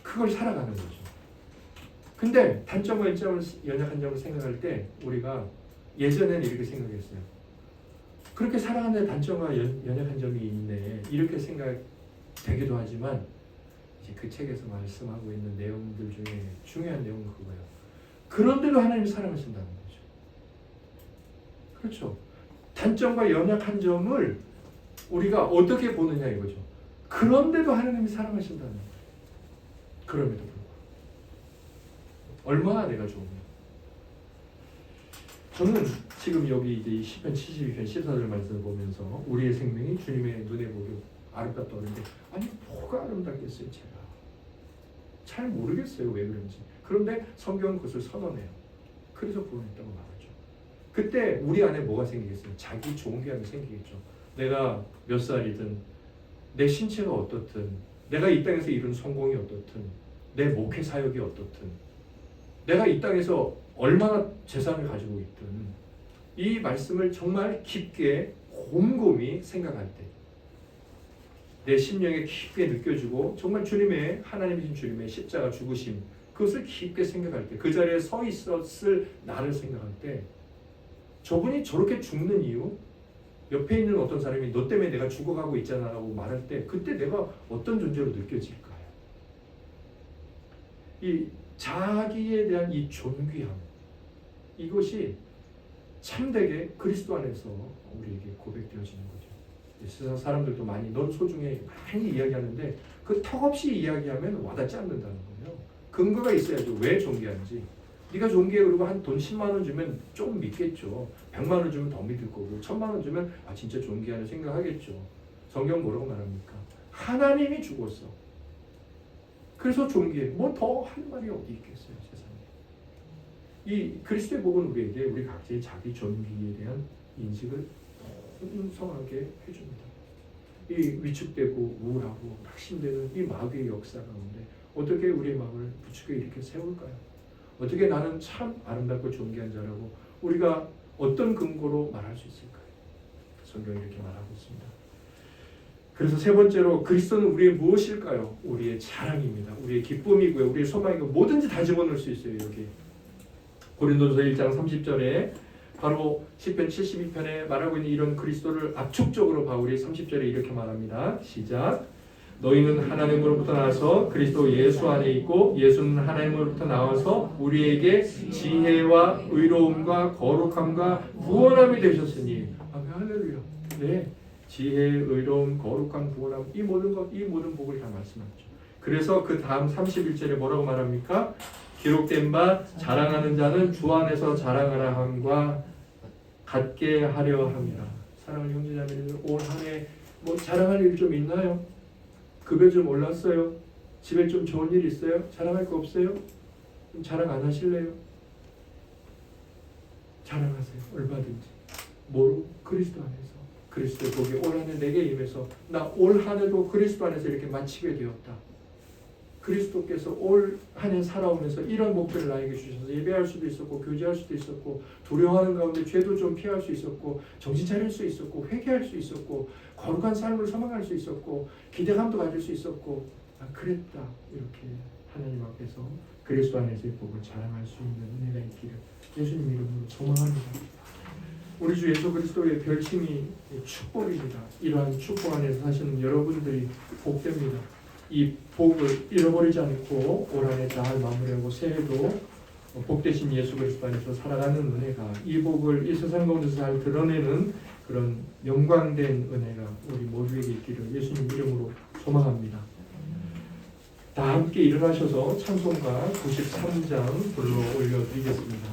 그걸 살아가는 거죠. 근데 단점과 연약한 점을 생각할 때 우리가 예전에는 이렇게 생각했어요. 그렇게 살아가는데 단점과 연약한 점이 있네. 이렇게 생각되기도 하지만 이제 그 책에서 말씀하고 있는 내용들 중에 중요한 내용은 그거예요. 그런데도 하나님이 사랑하신다는 거죠. 그렇죠. 단점과 연약한 점을 우리가 어떻게 보느냐 이거죠. 그런데도 하나님이 사랑하신다는 거예요. 그럼에도 불구하고 얼마나 내가 좋으냐. 저는 지금 여기 이제 시편 72편 14절 말씀을 보면서 우리의 생명이 주님의 눈에 보기 아름답다고 하는데, 아니 뭐가 아름답겠어요. 제가 잘 모르겠어요. 왜 그런지. 그런데 성경은 그것을 선언해요. 그래서 구원했다고 말하죠. 그때 우리 안에 뭐가 생기겠어요? 자기 존귀함이 생기겠죠. 내가 몇 살이든, 내 신체가 어떻든, 내가 이 땅에서 이룬 성공이 어떻든, 내 목회 사역이 어떻든, 내가 이 땅에서 얼마나 재산을 가지고 있든, 이 말씀을 정말 깊게 곰곰이 생각할 때, 내 심령에 깊게 느껴지고 정말 주님의, 하나님이신 주님의 십자가 죽으심, 그것을 깊게 생각할 때, 그 자리에 서 있었을 나를 생각할 때, 저분이 저렇게 죽는 이유, 옆에 있는 어떤 사람이 너 때문에 내가 죽어가고 있잖아 라고 말할 때, 그때 내가 어떤 존재로 느껴질까요? 이 자기에 대한 이 존귀함, 이것이 참되게 그리스도 안에서 우리에게 고백되어지는 거죠. 세상 사람들도 많이 넌 소중해 많이 이야기하는데 그 턱없이 이야기하면 와닿지 않는다는 거예요. 근거가 있어야죠. 왜 존귀한지. 네가 존귀해 그러고 한 돈 10만 원 주면 좀 믿겠죠. 100만 원 주면 더 믿을 거고 1000만 원 주면 아 진짜 존귀하네 생각하겠죠. 성경 뭐라고 말합니까? 하나님이 죽었어. 그래서 존귀해. 뭐 더 할 말이 어디 있겠어요, 세상에. 이 그리스도의 복은 우리에게 우리 각자의 자기 존귀에 대한 인식을 풍성하게 해줍니다. 이 위축되고 우울하고 낙심되는 이 마귀의 역사 가운데 어떻게 우리의 마음을 부추겨 일으켜 세울까요? 어떻게 나는 참 아름답고 존귀한 자라고 우리가 어떤 근거로 말할 수 있을까요? 성경이 이렇게 말하고 있습니다. 그래서 세 번째로 그리스도는 우리의 무엇일까요? 우리의 자랑입니다. 우리의 기쁨이고요. 우리의 소망이고 뭐든지 다 집어넣을 수 있어요. 여기 고린도전서 1장 30절에 바로 시편 72편에 말하고 있는 이런 그리스도를 압축적으로 바울이 30절에 이렇게 말합니다. 시작. 너희는 하나님으로부터 나와서 그리스도 예수 안에 있고 예수는 하나님으로부터 나와서 우리에게 지혜와 의로움과 거룩함과 구원함이 되셨으니. 아멘 할렐루야. 네, 지혜, 의로움, 거룩함, 구원함 이 모든 복을 다 말씀하죠. 그래서 그 다음 31절에 뭐라고 말합니까? 기록된 바 자랑하는 자는 주 안에서 자랑하라 함과 같게 하려 합니다. 사랑하는 형제자매들, 올 한 해 뭐 자랑할 일 좀 있나요? 급여 좀 올랐어요? 집에 좀 좋은 일 있어요? 자랑할 거 없어요? 자랑 안 하실래요? 자랑하세요. 얼마든지. 뭐로? 그리스도 안에서. 그리스도의 복이 올 한 해 내게 임해서 나 올 한 해도 그리스도 안에서 이렇게 마치게 되었다. 그리스도께서 올 한 해 살아오면서 이런 목표를 나에게 주셔서 예배할 수도 있었고 교제할 수도 있었고 두려워하는 가운데 죄도 좀 피할 수 있었고 정신 차릴 수 있었고 회개할 수 있었고 거룩한 삶을 소망할 수 있었고 기대감도 가질 수 있었고 그랬다. 이렇게 하나님 앞에서 그리스도 안에서의 복을 자랑할 수 있는 은혜가 있기를 예수님 이름으로 소망합니다. 우리 주 예수 그리스도의 별칭이 축복입니다. 이러한 축복 안에서 사시는 여러분들이 복됩니다. 이 복을 잃어버리지 않고 올 한 해 잘 마무리하고 새해도 복되신 예수 그리스도 안에서 살아가는 은혜가 이 복을 이 세상 가운데서 잘 드러내는 그런 영광된 은혜가 우리 모두에게 있기를 예수님 이름으로 소망합니다. 다 함께 일어나셔서 찬송가 93장 불러 올려드리겠습니다.